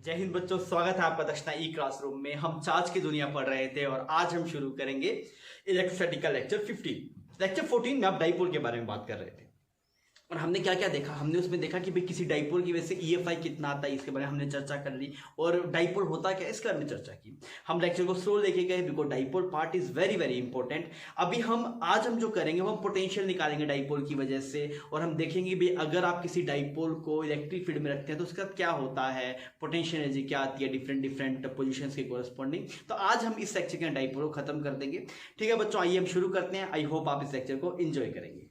जय हिंद बच्चों, स्वागत है आपका दक्षिणा ई क्लासरूम में। हम चार्ज की दुनिया पढ़ रहे थे और आज हम शुरू करेंगे इलेक्ट्रोस्टैटिक का लेक्चर 15। लेक्चर 14 में आप डाइपोल के बारे में बात कर रहे थे और हमने क्या क्या देखा। हमने उसमें देखा कि भाई किसी डाइपोल की वजह से ईएफआई कितना आता है, इसके बारे में हमने चर्चा कर ली और डाइपोल होता क्या इसका हमने चर्चा की। हम लेक्चर को स्लो लेके गए because dipole part is very very important. अभी आज हम जो करेंगे वो हम पोटेंशियल निकालेंगे डाइपोल की वजह से और हम देखेंगे भी अगर आप किसी डाइपोल को इलेक्ट्रिक फील्ड में रखते हैं तो उसका क्या होता है, पोटेंशियल एनर्जी क्या आती है डिफरेंट पोजिशन के कोरस्पॉन्डिंग। तो आज हम इस लेक्चर के डाइपोल को खत्म कर देंगे। ठीक है बच्चों, आइए हम शुरू करते हैं। आई होप आप इस लेक्चर को एंजॉय करेंगे।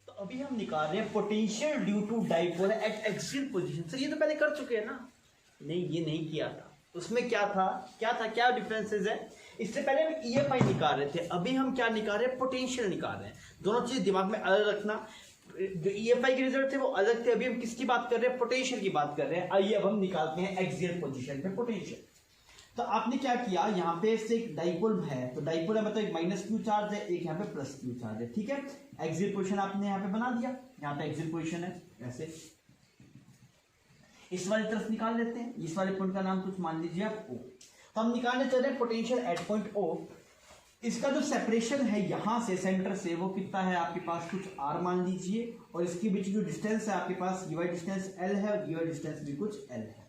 अभी हम निकाल रहे हैं potential due to dipole at axial position. Sir ये तो पहले कर चुके हैं ना? नहीं, ये नहीं किया था। उसमें क्या था क्या डिफरेंसेस है? इससे पहले हम ईएफआई निकाल रहे थे, अभी हम क्या निकाल रहे हैं? पोटेंशियल निकाल रहे हैं। दोनों चीज दिमाग में अलग रखना। जो ईएफआई के रिजल्ट थे वो अलग थे, अभी हम किसकी बात कर रहे हैं? पोटेंशियल की बात कर रहे हैं। आइए अब हम निकालते हैं एक्सियल पोजीशन पे पोटेंशियल। तो आपने क्या किया, यहाँ पे से एक डाइपोल है, तो डाइपोल है मतलब एक माइनस क्यू चार्ज है, एक यहाँ पे प्लस क्यू चार्ज है। ठीक है, एक्सियल पोजीशन आपने यहाँ पे बना दिया, यहाँ पे एक्सियल पोजीशन है ऐसे। इस वाली तरफ निकाल लेते हैं, इस वाले पॉइंट का नाम कुछ मान लीजिए आप O। तो हम निकालने चल रहे हैं पोटेंशियल एट पॉइंट O। इसका जो सेपरेशन है यहाँ से सेंटर से वो कितना है आपके पास? कुछ R मान लीजिए, और इसके बीच जो डिस्टेंस है आपके पास ये डिस्टेंस L है और ये डिस्टेंस भी कुछ L है।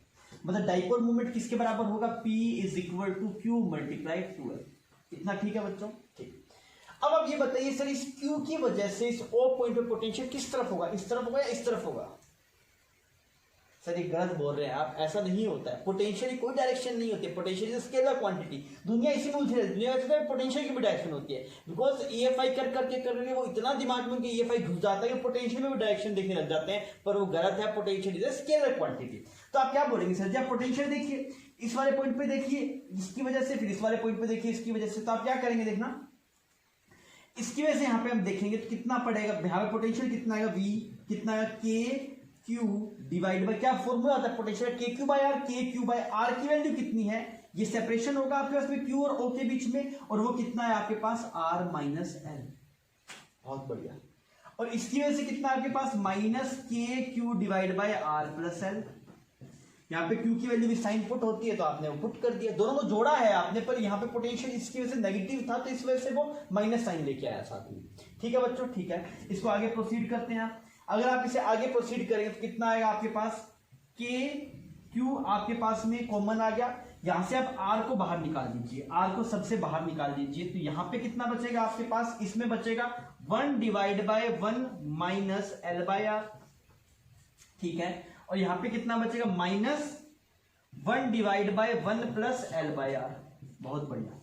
मतलब डाइपोल मूवमेंट किसके बराबर होगा? P is equal to Q multiply 2L। इतना ठीक है बच्चों? ठीक। अब आप ये बताइए सर इस Q की वजह से इस O पॉइंट पे पोटेंशियल किस तरफ होगा? इस तरफ होगा या इस तरफ होगा? सर ये गलत बोल रहे हैं आप, ऐसा नहीं होता है। पोटेंशियल की कोई डायरेक्शन नहीं होती है, पोटेंशियल इज स्केलर क्वांटिटी। दुनिया इसी में उलझी रहती है, दुनिया में पोटेंशियल की भी डायरेक्शन होती है। बिकॉज ईएफआई करके वो इतना दिमाग में उनके ईएफआई घुस जाता है कि पोटेंशियल में भी डायरेक्शन देखने लग जाते हैं, पर वो गलत है। Potential is a scalar quantity. तो आप क्या बोलेंगे सर? जब पोटेंशियल देखिए इस वाले पॉइंट पे देखिए इसकी वजह से, फिर इस वाले पॉइंट पे देखिए इसकी वजह से, तो आप क्या करेंगे देखना, इसकी वजह से यहाँ पे हम देखेंगे तो कितना पड़ेगा। यहाँ पे पोटेंशियल कितना आएगा? V कितना आएगा? K Q डिवाइड बाय क्या फॉर्मूला आता है पोटेंशियल? के क्यू बाय आर। के क्यू बाय आर की वैल्यू कितनी है? ये सेपरेशन होगा आपके पास में Q और O के बीच में, और वो कितना है आपके पास? R minus L। बहुत बढ़िया। और इसकी वजह से कितना आपके पास? Minus K Q divide by r plus l. यहाँ पे Q की वैल्यू भी साइन पुट होती है तो आपने वो पुट कर दिया, दोनों को जोड़ा है आपने, पर यहाँ पे पोटेंशियल इसकी वजह से नेगेटिव था तो इस वजह से वो माइनस साइन लेके आया साथ में। ठीक है बच्चों? ठीक है, इसको आगे प्रोसीड करते हैं आप। अगर आप इसे आगे प्रोसीड करेंगे तो कितना आएगा आपके पास? के क्यू आपके पास में कॉमन आ गया, यहां से आप आर को बाहर निकाल दीजिए, आर को सबसे बाहर निकाल दीजिए, तो यहां पे कितना बचेगा आपके पास? इसमें बचेगा 1 divide by 1 minus l by r. ठीक है, और यहां पे कितना बचेगा? Minus 1 divide by 1 plus l by r. बहुत बढ़िया।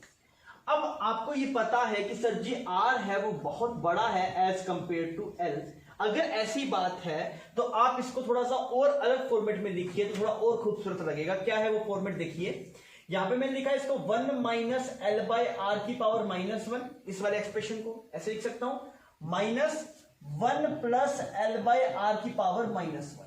अब आपको ये पता है कि सर जी आर है वो बहुत बड़ा है एज कंपेयर टू एल। अगर ऐसी बात है तो आप इसको थोड़ा सा और अलग फॉर्मेट में लिखिए तो थोड़ा और खूबसूरत लगेगा। क्या है वो फॉर्मेट? देखिए यहां पे मैंने लिखा है इसको 1 माइनस एल बाय आर की पावर -1। इस वाले एक्सप्रेशन को ऐसे लिख सकता हूं, minus 1 plus l by r की पावर -1।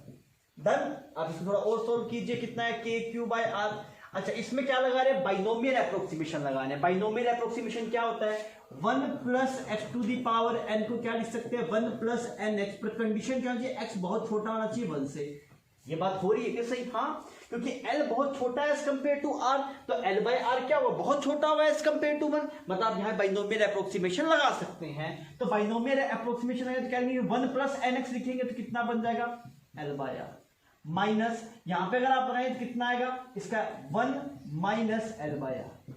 डन। आप इसको थोड़ा और सोल्व कीजिए, कितना है? K Q by are. अच्छा, इसमें क्या लगा रहे हैं? बाइनोमियल अप्रोक्सीमेशन लगाने। बाइनोमियल अप्रोक्सीमेशन क्या होता है? 1 plus x to the power n को क्या लिख सकते हैं? 1 प्लस एन एक्स। पर कंडीशन क्या होनी चाहिए? एक्स बहुत छोटा होना चाहिए 1 से। ये बात हो रही है क्या सही? हाँ, क्योंकि एल बहुत छोटा है एज कंपेयर टू आर, तो एल बाय आर क्या हुआ? बहुत छोटा हुआ एज कंपेयर टू 1। मतलब आप यहाँ बाइनोमियल अप्रोक्सीमेशन लगा सकते हैं। तो बाइनोमियल अप्रोक्सीमेशन अगर क्या लिखेंगे? 1 प्लस एन एक्स लिखेंगे तो कितना बन जाएगा? एल बाय आर माइनस, यहां पे अगर आप लगाएं तो कितना आएगा इसका? 1 minus l by r.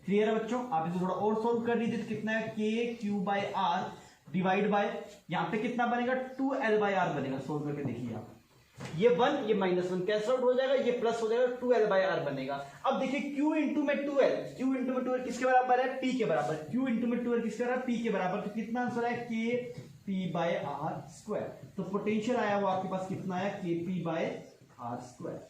Clear है बच्चों? आप इसे थोड़ा और सोल्व कर लीजिए तो कितना है? K Q by r divide by, यहां पे कितना बनेगा? 2L बाय आर बनेगा। सोल्व करके देखिए आप, ये 1 ये -1 कैंसल आउट हो जाएगा, ये प्लस हो जाएगा, 2L बाय आर बनेगा। अब देखिए Q इंटू में 2L, Q इंटू में 2L किसके बराबर है? P के बराबर। Q इंटू में 2L किसके बराबर? P के बराबर। तो कितना आंसर है? के P बाय आर स्क्वायर। तो पोटेंशियल आया वो आपके पास कितना है? के P बाय आर स्क्वायर।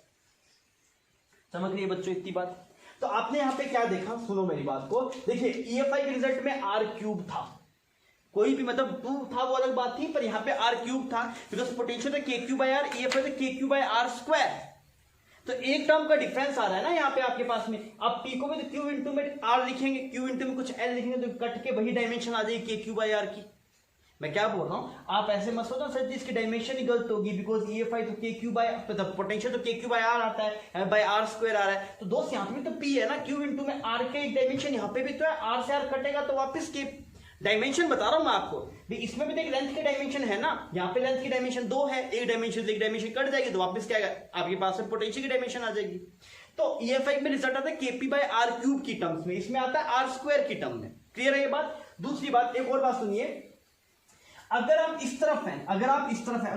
समझ रही है बच्चों इतनी बात? तो आपने यहां पे क्या देखा? सुनो मेरी बात को। देखिए ईएफआई के रिजल्ट में आर क्यूब था, कोई भी मतलब 2 था वो अलग बात थी, पर यहां पे आर क्यूब था बिकॉज पोटेंशियल है K Q by are, EFI है K Q by are square. तो एक टर्म का डिफरेंस आ रहा है ना यहाँ पे आपके पास में। अब पी को भी तो क्यू इंटू में आर लिखेंगे, क्यू इंटू में कुछ एल लिखेंगे तो कट के वही डायमेंशन आ जाएगी के क्यू बाय आर की। मैं क्या बोल रहा हूँ, आप ऐसे मत सोचो सर जिसकी डायमेंशन ही गलत होगी, बिकॉज EFI तो के क्यू बाय पोटेंशियल तो के क्यू बाय आर आता है, बाय आर स्क्वायर आ रहा है, तो दोस्त यहाँ पे भी तो पी है ना, क्यू इंटू में आर के एक डायमेंशन यहाँ पे भी तो है, आर से आर कटेगा तो वापस के डायमेंशन बता रहा हूं मैं आपको भी, इसमें भी देख लेंथ की डायमेंशन है ना, यहाँ पे लेंथ की डायमेंशन 2 है, एक डायमेंशन कट जाएगी तो वापस क्या आपके पास में पोटेंशियल की डायमेंशन आ जाएगी। तो EFI में रिजल्ट आता है KP बाय आर क्यूब की टर्म्स में, इसमें आता है आर स्क्वायर की टर्म में। क्लियर है ये बात। दूसरी बात, एक और बात सुनिए, अगर आप इस तरफ हैं, अगर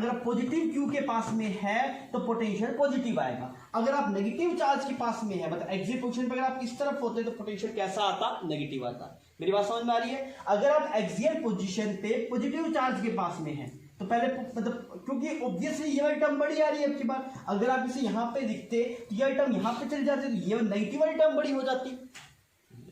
आप पॉजिटिव क्यू के पास में है तो पोटेंशियल पॉजिटिव आएगा, अगर आप नेगेटिव चार्ज के पास में है, मतलब एक्सियल पोजीशन पे अगर आप इस तरफ होते तो पोटेंशियल कैसा आता, नेगेटिव आता। मेरी बात समझ में आ रही है। अगर आप एक्सियल पोजीशन पे पॉजिटिव चार्ज के पास में है तो पहले मतलब, क्योंकि ऑब्वियसली ये वाली टर्म बड़ी आ रही है आपकी बात, अगर आप इसे यहां पे लिखते तो ये टर्म यहां पे चली जाती तो ये नेगेटिव वाली टर्म बड़ी हो जाती।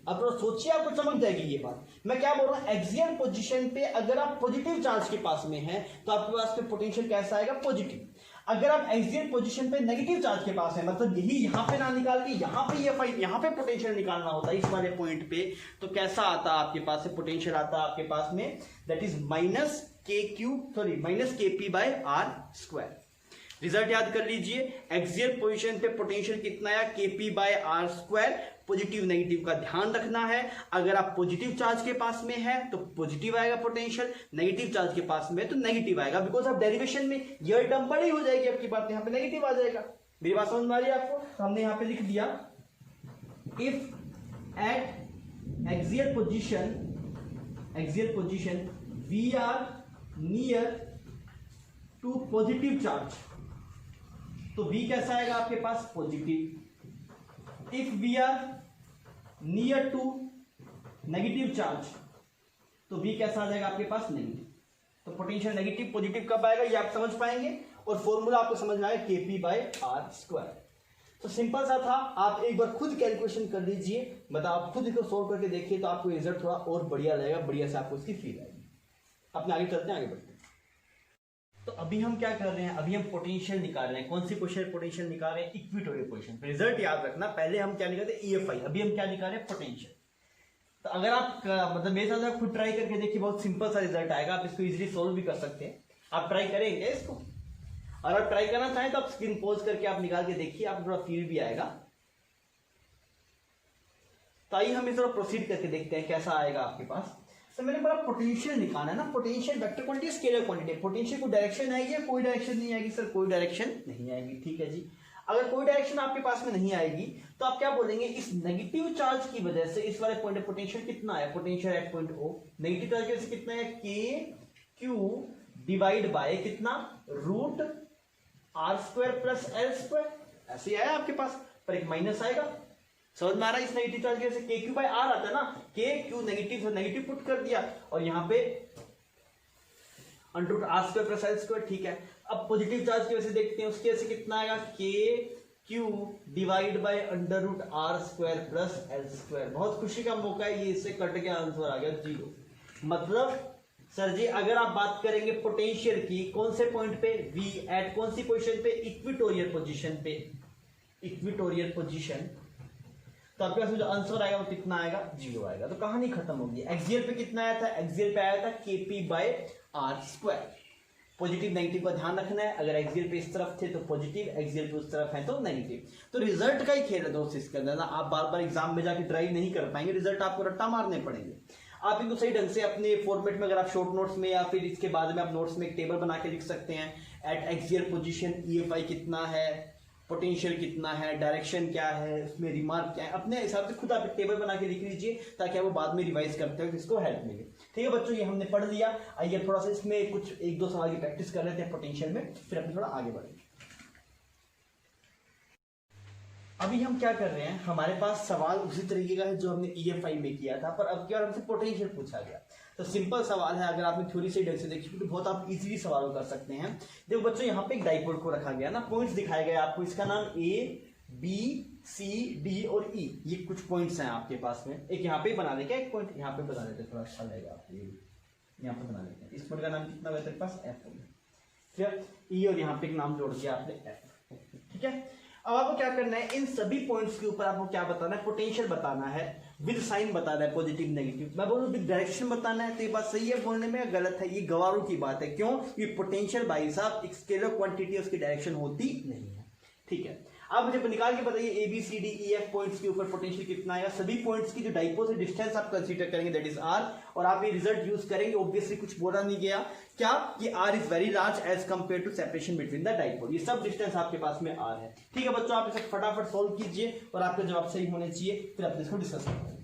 अब तो सोचिए, आपको समझ जाएगी ये बात। मैं क्या बोल रहा हूं, एक्सियल पोजीशन पे अगर आप पॉजिटिव चार्ज के पास में हैं तो आपके पास में पोटेंशियल कैसा आएगा, पॉजिटिव। अगर आप एक्सियल पोजीशन पे नेगेटिव चार्ज के पास है, मतलब यही यहां पे ना निकाल के यहां पे यहां पे पोटेंशियल निकालना होता है इस वाले पॉइंट पे, तो कैसा आता है आपके पास से पोटेंशियल आता है आपके पास में, that is minus KP by are square. Result याद कर लीजिए, एक्सियल पोजीशन पे पोटेंशियल कितना है, KP by are square. Positive negative का ध्यान रखना है, अगर आप पॉजिटिव चार्ज के पास में है तो पॉजिटिव आएगा पोटेंशियल, नेगेटिव चार्ज के पास में है तो नेगेटिव आएगा, बिकॉज आप डेरिवेशन में ये टर्म बड़ी हो जाएगी आपकी बात, यहाँ पे नेगेटिव आ जाएगा। मेरी बात समझ में आ रही है आपको। तो हमने यहाँ पे लिख दिया, if at axial position we are near to positive charge, तो V कैसा आएगा आपके पास, positive. If we are near to negative charge तो V कैसा आ जाएगा आपके पास, नेगेटिव। तो पोटेंशियल नेगेटिव पॉजिटिव कब आएगा ये आप समझ पाएंगे, और फॉर्मूला आपको समझ में आएगा KP बाय आर स्क्वायर। तो सिंपल सा था, आप एक बार खुद कैलकुलेशन कर लीजिए, मतलब आप खुद इसको सोल्व करके देखिए तो आपको रिजल्ट थोड़ा और बढ़िया लगेगा, बढ़िया से आपको इसकी फील आएगी। अपने आगे चलते हैं, आगे बढ़ते हैं। तो अभी हम क्या कर रहे हैं, अभी हम पोटेंशियल निकाल रहे हैं। कौन सी पोटेंशियल निकाल रहे हैं, इक्वेटोरियल पोजीशन। रिजल्ट याद रखना, पहले हम क्या निकालते हैं, EFI, अभी हम क्या निकाल रहे हैं, पोटेंशियल। तो अगर आप मतलब मेरे साथ खुद ट्राई करके देखिए, बहुत सिंपल सा रिजल्ट आएगा, आप इसको इजीली सोल्व भी कर सकते हैं। आप ट्राई करेंगे इसको, और आप ट्राई करना चाहें तो आप स्क्रीन पॉज करके आप निकाल के देखिए, आपको थोड़ा फील भी आएगा। तो आइए हम इस तरह प्रोसीड करके देखते हैं कैसा आएगा आपके पास। तो मैंने बोला पोटेंशियल निकालना है ना, potential vector quantity, scalar quantity. Potential को डायरेक्शन आएगी या कोई डायरेक्शन नहीं आएगी, सर कोई डायरेक्शन नहीं आएगी, ठीक है जी। अगर कोई डायरेक्शन आपके पास में नहीं आएगी तो आप क्या बोलेंगे, इस नेगेटिव चार्ज की वजह से इस वाले पॉइंट पोटेंशियल कितना है, potential at point O negative charge की वजह से कितना है, KQ डिवाइड बाय कितना, root r square plus l square. ऐसे आया आपके पास, पर एक माइनस आएगा, समझ में आ रहा है। इस नेगेटिव चार्ज की वजह से KQ बाय आर आता है ना, KQ नेगेटिव से नेगेटिव पुट कर दिया और यहाँ पे under root r square plus l square, ठीक है। अब पॉजिटिव चार्ज की वजह से देखते हैं, उसकी वजह से कितना आएगा, KQ divide by under root r square plus l square. बहुत खुशी का मौका है, ये इससे कट के आंसर आ गया 0। मतलब सर जी अगर आप बात करेंगे पोटेंशियल की, कौन से पॉइंट पे, V एट कौन सी पोजीशन पे, इक्वेटोरियल पोजीशन पे, इक्वेटोरियल पोजीशन, तो आपके पास जो आंसर आएगा वो कितना आएगा, 0 आएगा। तो कहानी खत्म होगी। एक्सियल पे कितना आया था, एक्सियल पे आया था KP by are square. Positive negative का ध्यान रखना है, अगर एक्सियल पे इस तरफ थे तो पॉजिटिव, एक्सियल पे उस तरफ है तो नेगेटिव। तो रिजल्ट का ही खेल है दोस्त इसके अंदर ना, आप बार बार एग्जाम में जाके ट्राई नहीं कर पाएंगे, रिजल्ट आपको रट्टा मारने पड़ेंगे। आप इनको सही ढंग से अपने फॉर्मेट में, अगर आप शॉर्ट नोट्स में या फिर इसके बाद में आप नोट्स में एक टेबल बना के लिख सकते हैं, एट एक्सियल पोजीशन EFI कितना है, पोटेंशियल कितना है, डायरेक्शन क्या है, उसमें रिमार्क क्या है, अपने हिसाब से खुद आप एक टेबल बना के लिख लीजिए ताकि आप वो बाद में रिवाइज करते हो इसको हेल्प मिले। ठीक है बच्चों, ये हमने पढ़ लिया। आइए थोड़ा सा इसमें कुछ 1-2 सवाल की प्रैक्टिस कर लेते हैं पोटेंशियल में, फिर अपने थोड़ा आगे बढ़ेंगे। अभी हम क्या कर रहे हैं, हमारे पास सवाल उसी तरीके का है जो हमने EFI में किया था, पर अब क्या हमसे पोटेंशियल पूछा गया। तो सिंपल सवाल है, अगर आपने थ्योरी से ढंग से देखी तो बहुत आप इजीली सवाल कर सकते हैं। देखो बच्चों, यहाँ पे एक डाइपोल को रखा गया ना, पॉइंट्स दिखाए गए आपको, इसका नाम A, B, C, D और E, ये कुछ पॉइंट्स हैं आपके पास में। एक यहाँ पे बना देगा, एक पॉइंट यहाँ पे बना देते, थोड़ा अच्छा लगेगा आपको, यहाँ पे बना देते हैं। इस पॉइंट का नाम कितना है पास, F हो गया। फिर E और यहाँ पे एक नाम जोड़ दिया आपने F, ठीक है। अब आपको क्या करना है, इन सभी पॉइंट्स के ऊपर आपको क्या बताना है, पोटेंशियल बताना है, विद साइन बताना है, पॉजिटिव नेगेटिव। मैं बोलूँ विद डायरेक्शन बताना है, तो ये बात सही है बोलने में, गलत है, ये गवारों की बात है। क्यों? ये पोटेंशियल भाई साहब एक स्केलर क्वांटिटी, उसकी डायरेक्शन होती नहीं है। ठीक है, आप मुझे निकाल के बताइए A B C D E F points के ऊपर पोटेंशियल कितना आएगा। सभी पॉइंट्स की जो डाइपोल से डिस्टेंस आप कंसीडर करेंगे दैट इज आर, और आप ये रिजल्ट यूज करेंगे। ऑब्वियसली कुछ बोला नहीं गया, क्या कि r is very large as compare to separation between the dipole. ये सब डिस्टेंस आपके पास में आर है। ठीक है बच्चों, आप इसे फटाफट सोल्व कीजिए और आपका जवाब सही होने चाहिए, फिर आप इसको डिस्कस करते हैं।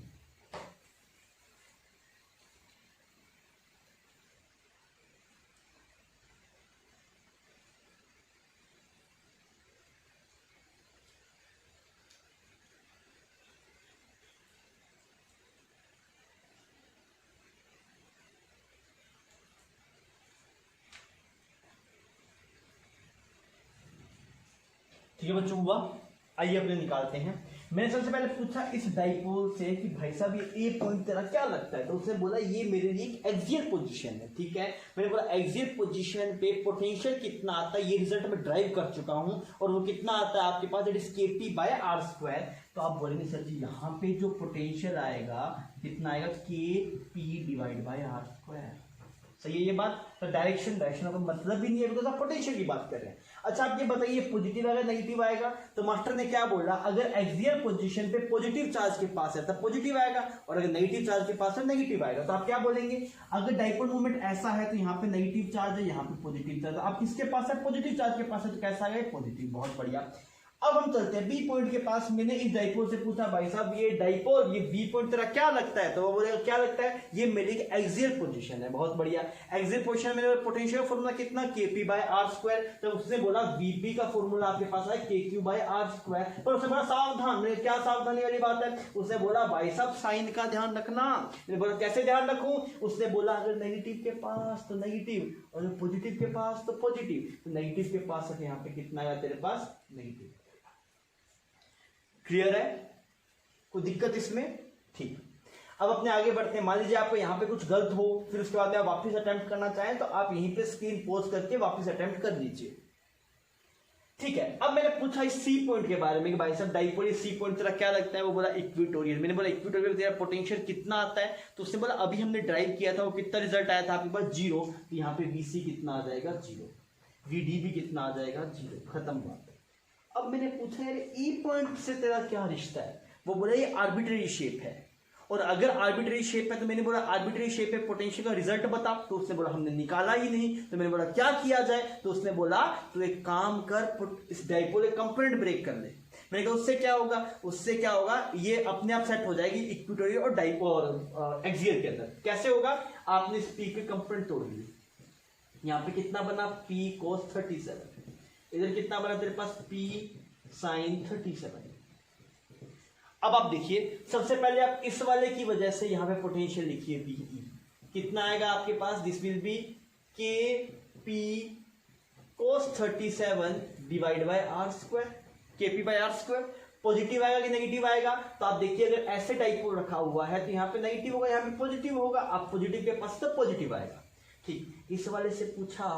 ठीक है बच्चों, हुआ। आइए अपने निकालते हैं। मैंने सबसे पहले पूछा इस डाइपोल से कि भाई साहब ये ए पॉइंट तेरा क्या लगता है, तो उसने बोला ये मेरे लिए एक एक्सियल पोजीशन है। ठीक है, मैंने बोला एक्सियल पोजीशन पे पोटेंशियल कितना आता है, ये रिजल्ट मैं ड्राइव कर चुका हूं, और वो कितना आता है आपके पास, that is Kp by are square. तो आप बोलेंगे सर जी यहाँ पे जो पोटेंशियल आएगा कितना आएगा, Kp divide by are square. सही है ये बात, तो डायरेक्शन का मतलब भी नहीं है, बिकॉज आप पोटेंशियल की बात कर रहे हैं। अच्छा आप ये बताइए पॉजिटिव आएगा नेगेटिव आएगा, तो मास्टर ने क्या बोला, अगर एक्सियल पोजीशन पे पॉजिटिव चार्ज के पास है तब पॉजिटिव आएगा, और अगर नेगेटिव चार्ज के पास है नेगेटिव आएगा। तो आप क्या बोलेंगे, अगर डाइपोल मोमेंट ऐसा है तो यहाँ पे नेगेटिव चार्ज है, यहाँ पे पॉजिटिव चार्ज है। आप किसके पास है, पॉजिटिव चार्ज के पास है, तो कैसा आएगा, पॉजिटिव। बहुत बढ़िया। अब हम चलते हैं बी पॉइंट के पास। मैंने इस डाइपोल से पूछा भाई साहब ये डाइपोल, ये बी पॉइंट तेरा क्या लगता है, तो वो बोलेगा क्या लगता है, ये मेरी एक्सियल पोजीशन है। बहुत बढ़िया, एक्सियल पोजीशन में पोटेंशियल फॉर्मूला कितना, Kp बाय आर स्क्वायर। तो उसने बोला Vp का फॉर्मूला आपके पास है Kq बाय आर स्क्वायर। पर उसने बोला सावधान, मैंने क्या सावधानी वाली बात है, उसने बोला भाई साहब साइन का ध्यान रखना। मैंने बोला कैसे ध्यान रखूं, उसने बोला अगर नेगेटिव के पास तो नेगेटिव, और पॉजिटिव के पास तो पॉजिटिव। तो नेगेटिव के पास है, यहाँ पे कितना आया तेरे पास, नेगेटिव। क्लियर है, कोई दिक्कत इसमें? ठीक। अब अपने आगे बढ़ते हैं। मान लीजिए आपको यहाँ पे कुछ गलत हो, फिर उसके बाद में आप वापस अटेम्प्ट करना चाहें तो आप यहीं पे स्क्रीन पॉज करके वापस अटेम्प्ट कर लीजिए। ठीक है, अब मैंने पूछा इस सी पॉइंट के बारे में कि भाई साहब डाइपोल सी पॉइंट तेरा क्या लगता है, वो बोला इक्वेटोरियल। मैंने बोला इक्वेटोरियल तेरा पोटेंशियल कितना आता है, तो उसने बोला अभी हमने ड्राइव किया था वो कितना रिजल्ट आया था आपके पास, 0। तो यहाँ पे VC कितना आ जाएगा, 0। VD भी कितना आ जाएगा, 0। खत्म बात। अब मैंने पूछा यार ई पॉइंट से तेरा क्या रिश्ता है, वो बोला ये आर्बिट्रेरी शेप है, और अगर आर्बिट्रेरी शेप है तो मैंने बोला आर्बिट्रेरी शेप है पोटेंशियल का रिजल्ट बता। तो उसने बोला हमने निकाला ही नहीं। तो मैंने बोला क्या किया जाए, तो उसने बोला तो एक काम कर, इस डाइपोल एक कंपोनेंट ब्रेक कर ले। मैंने कहा उससे क्या होगा, उससे क्या होगा, ये अपने आप सेट हो जाएगी इक्वेटोरियल और डाइपोल एक्सियल के अंदर। कैसे होगा, आपने इस पी के कंपोनेंट तोड़ लिए, यहाँ पे कितना बना P cos 37, इधर कितना बना तेरे पास P sin 37। अब आप देखिए सबसे पहले आप इस वाले की वजह से यहां पे पोटेंशियल लिखिए VE कितना आएगा आपके पास, this will be Kp cos 37 divide by are square, Kp by are square. Positive आएगा कि नेगेटिव आएगा, तो आप देखिए अगर ऐसे टाइप रखा हुआ है तो यहाँ पे नेगेटिव होगा, यहाँ पे पॉजिटिव होगा। आप पॉजिटिव के पास तो पॉजिटिव आएगा। ठीक, इस वाले से पूछा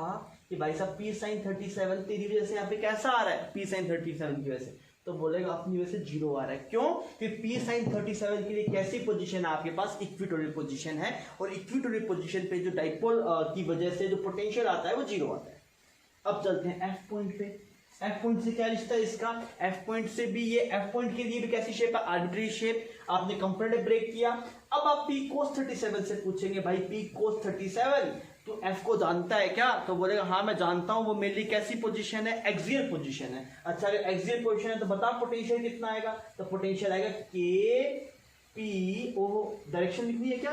कि भाई साहब P sin 37 तेरी वजह से यहाँ पे कैसा आ रहा है, P sin 37 की वजह से, तो बोलेगा अपनी वजह से 0 आ रहा है। क्यों, कि P sin 37 के लिए कैसी पोजीशन है आपके पास, इक्वेटोरियल पोजीशन है, और इक्वेटोरियल पोजीशन पे जो डाइपोल की वजह से जो पोटेंशियल आता है वो 0 आता है। अब चलते हैं F पॉइंट पे। F पॉइंट से क्या रिश्ता है इसका, F पॉइंट से भी ये F पॉइंट के लिए भी कैसी शेप है, आर्बिट्रेरी शेप। आपने कंपोनेंट ब्रेक किया। अब आप P cos 37 से पूछेंगे भाई P cos 37 तो F को जानता है क्या, तो बोलेगा हाँ मैं जानता हूं, वो मेरे लिए कैसी पोजीशन है, एक्सियल पोजीशन है। अच्छा अगर एक्सियल पोजीशन है तो बता पोटेंशियल कितना आएगा, तो पोटेंशियल आएगा Kp, ओ डायरेक्शन लिखनी है क्या,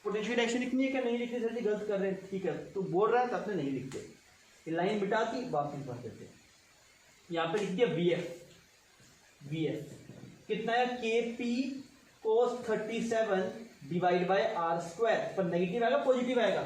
पोटेंशियल डायरेक्शन लिखनी है क्या, नहीं लिखनी सर जी गलत कर रहे हैं। ठीक है, तो बोल रहा है तो अपने नहीं लिखते, ये लाइन मिटा दी वापस भर देते। यहाँ पे लिख दिया VF कितना है, Kp cos 37 divide by are square. पर नेगेटिव आएगा पॉजिटिव आएगा,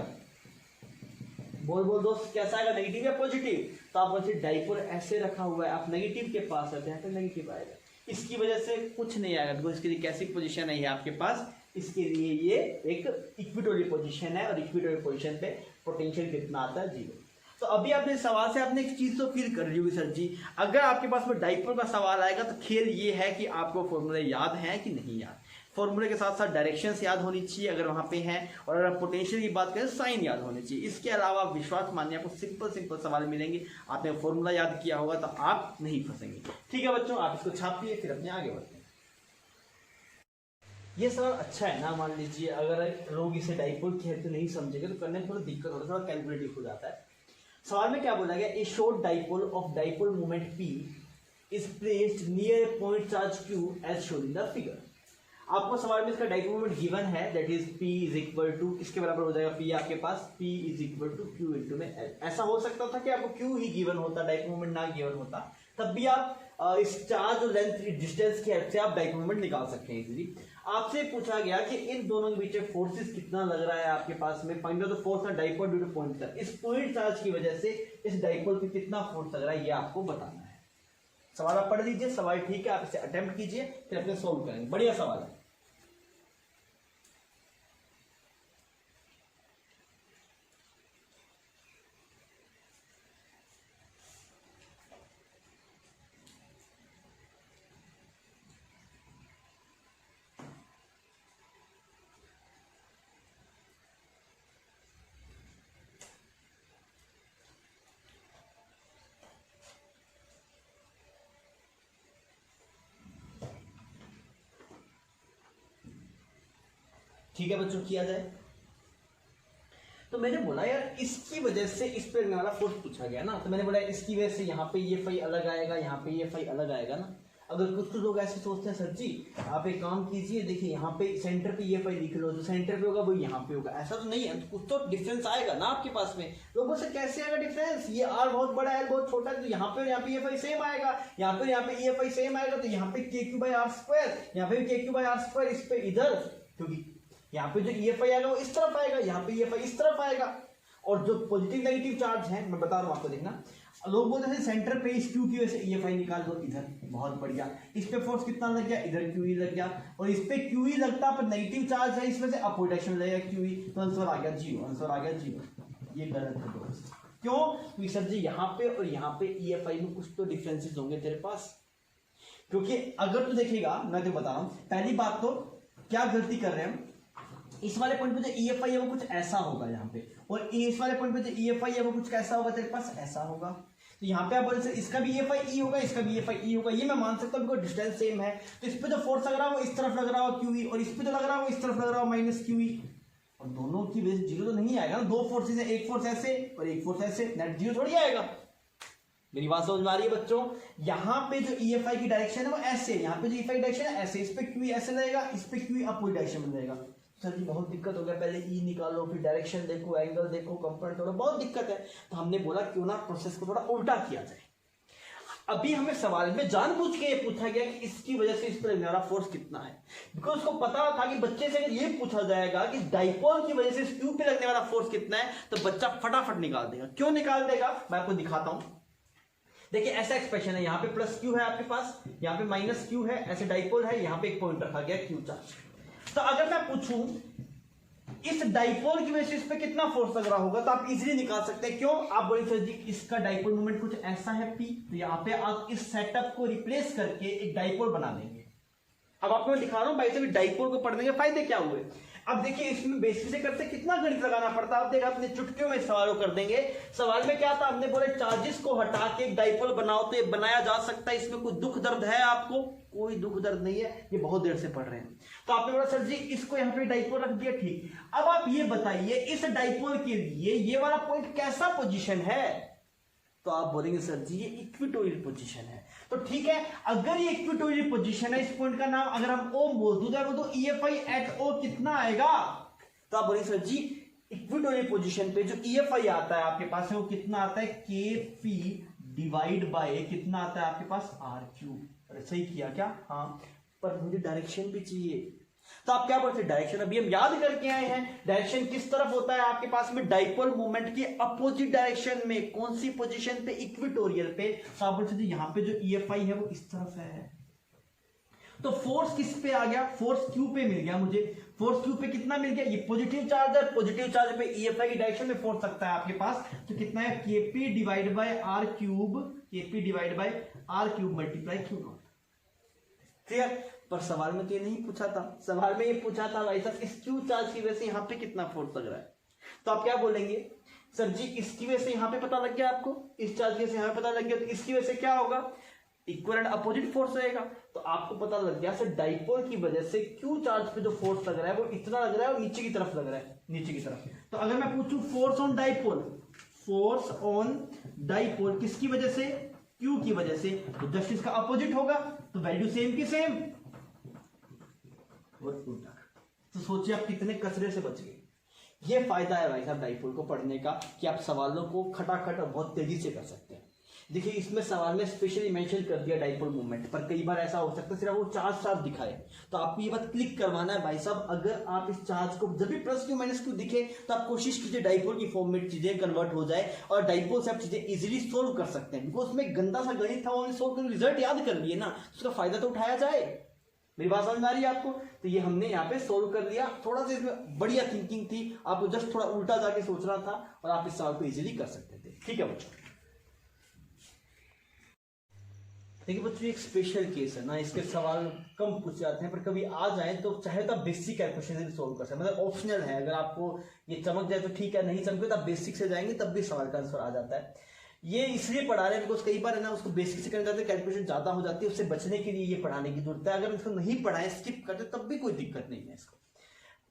बोल दोस्त कैसा आएगा, नेगेटिव या पॉजिटिव। तो आप वैसे डाइपोल ऐसे रखा हुआ है, आप नेगेटिव के पास आते हैं तो नेगेटिव आएगा। इसकी वजह से कुछ नहीं आएगा, बिकॉज इसके लिए कैसी पोजीशन है ये आपके पास, इसके लिए ये एक इक्वेटोरियल पोजीशन है, और इक्वेटोरियल पोजीशन पे पोटेंशियल कितना आता है, 0। तो अभी आपने सवाल से आपने एक चीज तो फील कर रही होगी सर जी, अगर आपके पास में डाइपोल का सवाल आएगा तो खेल ये है कि आपको फॉर्मूले याद हैं कि नहीं याद। फॉर्मूले के साथ साथ डायरेक्शंस याद होनी चाहिए अगर वहां पे हैं, और अगर पोटेंशियल की बात करें साइन याद होनी चाहिए। इसके अलावा विश्वास मानिए आपको सिंपल सवाल मिलेंगे, आपने फॉर्मूला याद किया होगा तो आप नहीं फंसेंगे। ठीक है बच्चों, आप इसको छापिए फिर अपने आगे बढ़ते हैं। ये सवाल अच्छा है ना, मान लीजिए अगर लोग इसे डाइपोल कहते नहीं समझेंगे तो करने में थोड़ा दिक्कत होता है, थोड़ा कैलकुलेटिव हो जाता है। सवाल में क्या बोला गया, a short dipole of dipole moment P is placed near a point charge Q as shown in the figure. आपको सवाल में इसका डाइपोल मोमेंट गिवन है, that is P is equal to, इसके बराबर हो जाएगा P आपके पास, P is equal to Q into में L। ऐसा हो सकता था कि आपको Q ही गिवन होता, डाइपोल मोमेंट ना गिवन होता, तब भी आप इस चार्ज और लेंथ डिस्टेंस की हेल्प से आप डाइपोल मोमेंट निकाल सकते हैं इजीली। आपसे पूछा गया कि इन दोनों के बीच फोर्सेस कितना लग रहा है आपके पास में, find out the force on dipole due two point charge. इस पॉइंट चार्ज की वजह से इस डाइपोल पे कितना फोर्स लग रहा है ये आपको बताना है। सवाल आप पढ़ लीजिए, सवाल ठीक है, आप इसे अटेम्प्ट कीजिए फिर अपने सोल्व करेंगे। बढ़िया सवाल है। ठीक है बच्चों, किया जाए। तो मैंने बोला यार इसकी वजह से इस पे वाला फोर्स पूछा गया ना, तो मैंने बोला इसकी वजह से यहाँ पे ये फाई अलग आएगा, यहाँ पे ये फाई अलग आएगा ना। अगर कुछ लोग ऐसे सोचते हैं सर जी आप एक काम कीजिए, देखिए यहाँ पे सेंटर पे ये फाई लिख लो, जो सेंटर पे होगा वो यहाँ पे होगा, ऐसा तो नहीं है, तो कुछ तो डिफरेंस आएगा ना आपके पास में। लोगों से कैसे आएगा डिफरेंस, ये आर बहुत बड़ा है बहुत छोटा है, तो यहाँ पे ये फाई सेम आएगा, यहाँ पे ये फाई सेम आएगा, तो यहाँ पे के क्यू बाई आर स्क्वायर, यहाँ पे के क्यू बाई आर स्क्वायर, इस पे इधर, क्योंकि यहाँ पे जो EFI आएगा वो इस तरफ आएगा, यहाँ पे EFI इस तरफ आएगा। और जो पॉजिटिव नेगेटिव चार्ज है मैं बता रहा हूँ आपको, देखना लोग बोलते हैं सेंटर पे इस Q की वजह से EFI निकाल दो इधर, बहुत बढ़िया। इस पे फोर्स कितना लग गया, इधर QE लग गया, और इस पे QE लगता पर नेगेटिव चार्ज है, इसमें से अपवर्ड डायरेक्शन लगेगा QE, तो आंसर आ गया 0, आंसर आ गया 0। ये गलत है दोस्त। क्यों, क्योंकि सर जी यहाँ पे और यहाँ पे EFI में कुछ तो डिफरेंसेस होंगे तेरे पास, क्योंकि अगर तू देखेगा, मैं तो बता रहा हूँ, पहली बात तो क्या गलती कर रहे हैं, इस वाले पॉइंट पे जो EFI है वो कुछ ऐसा होगा यहाँ पे, और इस वाले पॉइंट पे जो EFI है वो कुछ कैसा होगा तेरे पास, ऐसा होगा। तो यहाँ पे आप बोल सकते इसका भी EFI E होगा, इसका भी EFI E होगा, ये मैं मान सकता हूँ बिकॉज डिस्टेंस सेम है। तो इस पे जो फोर्स लग रहा है वो इस तरफ लग रहा होगा QE, और इस पे जो लग रहा है वो इस तरफ लग रहा होगा माइनस QE, और दोनों की वजह से जीरो तो नहीं आएगा ना, दो फोर्सेज है, एक फोर्स ऐसे और एक फोर्स ऐसे, नेट जीरो थोड़ी आएगा। मेरी बात समझ में आ रही है बच्चों, यहाँ पे जो EFI की डायरेक्शन है वो ऐसे, यहाँ पे जो EFI की डायरेक्शन है ऐसे, इस पे QE ऐसे लगेगा, इस पे QE अपवर्ड डायरेक्शन में रहेगा। सर जी बहुत दिक्कत हो गया, पहले E निकालो फिर डायरेक्शन देखो, एंगल देखो, कंपोनेंट थोड़ा, बहुत दिक्कत है। तो हमने बोला क्यों ना प्रोसेस को थोड़ा उल्टा किया जाए। अभी हमें सवाल में जानबूझ के ये पूछा गया कि इसकी वजह से इस पर लगने वाला फोर्स कितना है, बिकॉज उसको पता था कि बच्चे से अगर ये पूछा जाएगा कि डाइपोल की वजह से इस ट्यूब पे लगने वाला फोर्स कितना है, तो बच्चा फटाफट निकाल देगा। क्यों निकाल देगा, मैं आपको दिखाता हूं। देखिए ऐसा एक्सप्रेशन है, यहाँ पे प्लस Q है आपके पास, यहाँ पे माइनस Q है, ऐसे डाइपोल है, यहाँ पे एक पॉइंट रखा गया Q चार्ज। तो अगर मैं पूछूं इस डाइपोल की वजह से इस पे कितना फोर्स लग रहा होगा, तो आप इजीली निकाल सकते हैं। क्यों, आप बोलेंगे सर जी इसका डाइपोल मोमेंट कुछ ऐसा है P, तो यहाँ पे आप इस सेटअप को रिप्लेस करके एक डाइपोल बना देंगे। अब आपको मैं दिखा रहा हूं भाई साहब डाइपोल को पढ़ने के फायदे क्या हुए। अब देखिए इसमें बेसिक से करते कितना गणित लगाना पड़ता है, आप देखा अपने चुटकियों में सवालों कर देंगे। सवाल में क्या था, हमने बोले चार्जेस को हटा के एक डाइपोल बनाओ, तो ये बनाया जा सकता है, इसमें कोई दुख दर्द है आपको, कोई दुख दर्द नहीं है, ये बहुत देर से पढ़ रहे हैं। तो आपने बोला सर जी इसको यहाँ पे डाइपोल रख दिया, ठीक। अब आप ये बताइए इस डाइपोल के लिए ये वाला पॉइंट कैसा पोजीशन है, तो आप बोलेंगे सर जी ये इक्वेटोरियल पोजीशन है। तो ठीक है, अगर ये इक्वेटोरियल पोजीशन है, इस पॉइंट का नाम अगर हम O बोल दूं तो EFI एट O कितना आएगा, तो आप बोलेंगे सर जी इक्वेटोरियल पोजीशन पे जो EFI आता है आपके पास है वो कितना आता है, KP डिवाइड बाय कितना आता है आपके पास, R क्यूब। अरे सही किया क्या, हाँ, पर मुझे डायरेक्शन भी चाहिए। तो आप क्या बोलते हैं डायरेक्शन, अभी हम याद करके आए हैं डायरेक्शन किस तरफ होता है आपके पास में, डाइपोल मोमेंट के अपोजिट डायरेक्शन में, कौन सी पोजीशन पे, इक्वेटोरियल पे। तो आप बोलते हैं यहाँ पे जो EFI है वो इस तरफ है, तो फोर्स किस पे आ गया, फोर्स क्यू पे मिल गया मुझे। फोर्स क्यू पे कितना मिल गया, ये पॉजिटिव चार्ज है, पॉजिटिव चार्ज पे ईएफआई की डायरेक्शन में फोर्स लगता है आपके पास, तो कितना है KP divide by r cube, KP divide by r cube multiply Q naught. Clear. पर सवाल में तो ये नहीं पूछा था, सवाल में ये पूछा था भाई साहब इस क्यू चार्ज की वजह से यहाँ पे कितना फोर्स लग रहा है, तो आप क्या बोलेंगे सर जी इसकी वजह से यहाँ पे पता लग गया आपको, इस चार्ज की वजह से यहाँ पे पता लग गया, तो इसकी वजह से क्या होगा, इक्वल एंड अपोजिट फोर्स रहेगा। तो आपको पता लग गया सर डाइपोल की वजह से क्यू चार्ज पे जो फोर्स लग रहा है वो इतना लग रहा है और नीचे की तरफ लग रहा है, नीचे की तरफ। तो अगर मैं पूछूं force on dipole, force on dipole किसकी वजह से, क्यू की वजह से, तो जस्ट इसका अपोजिट होगा, तो वैल्यू सेम की सेम और उल्टा। तो सोचिए आप कितने कचरे से बच गए। ये फायदा है भाई साहब डाइपोल को पढ़ने का कि आप सवालों को खटाखट और बहुत तेजी से कर सकते हैं। देखिए इसमें सवाल में स्पेशली मेंशन कर दिया डाइपोल मूवमेंट, पर कई बार ऐसा हो सकता है सिर्फ वो चार्ज दिखाए, तो आपको ये बात क्लिक करवाना है भाई साहब, अगर आप इस चार्ज को जब भी प्लस क्यू माइनस क्यू दिखे तो आप कोशिश कीजिए डाइपोल की फॉर्म में चीजें कन्वर्ट हो जाए और डाइपोल से आप चीजें इजीली सोल्व कर सकते हैं। बिकॉज उसमें गंदा सा गणित था वो हमने सोल्व कर रिजल्ट याद कर लिए ना, उसका फायदा तो उठाया जाए। मेरी बात समझ में आ रही है आपको, तो ये हमने यहाँ पे सोल्व कर लिया। थोड़ा सा इसमें बढ़िया थिंकिंग थी, आपको जस्ट थोड़ा उल्टा जाके सोचना था और आप इस सवाल को इजीली कर सकते थे। ठीक है बच्चों, देखिए बच्चों एक स्पेशल केस है ना, इसके सवाल कम पूछे जाते हैं, पर कभी आ जाए तो चाहे तो आप बेसिक कैलकुलेशन से सोल्व कर सकते हैं, मतलब ऑप्शनल है। अगर आपको ये चमक जाए तो ठीक है, नहीं चमके तो आप बेसिक से जाएंगे तब भी सवाल का आंसर आ जाता है। ये इसलिए पढ़ा रहे हैं बिकॉज कई बार है ना उसको बेसिक से करने जाते हैं कैलकुलेशन ज्यादा हो जाती है, उससे बचने के लिए ये पढ़ाने की जरूरत है। अगर इसको नहीं पढ़ाएं स्किप करते तब भी कोई दिक्कत नहीं है इसको,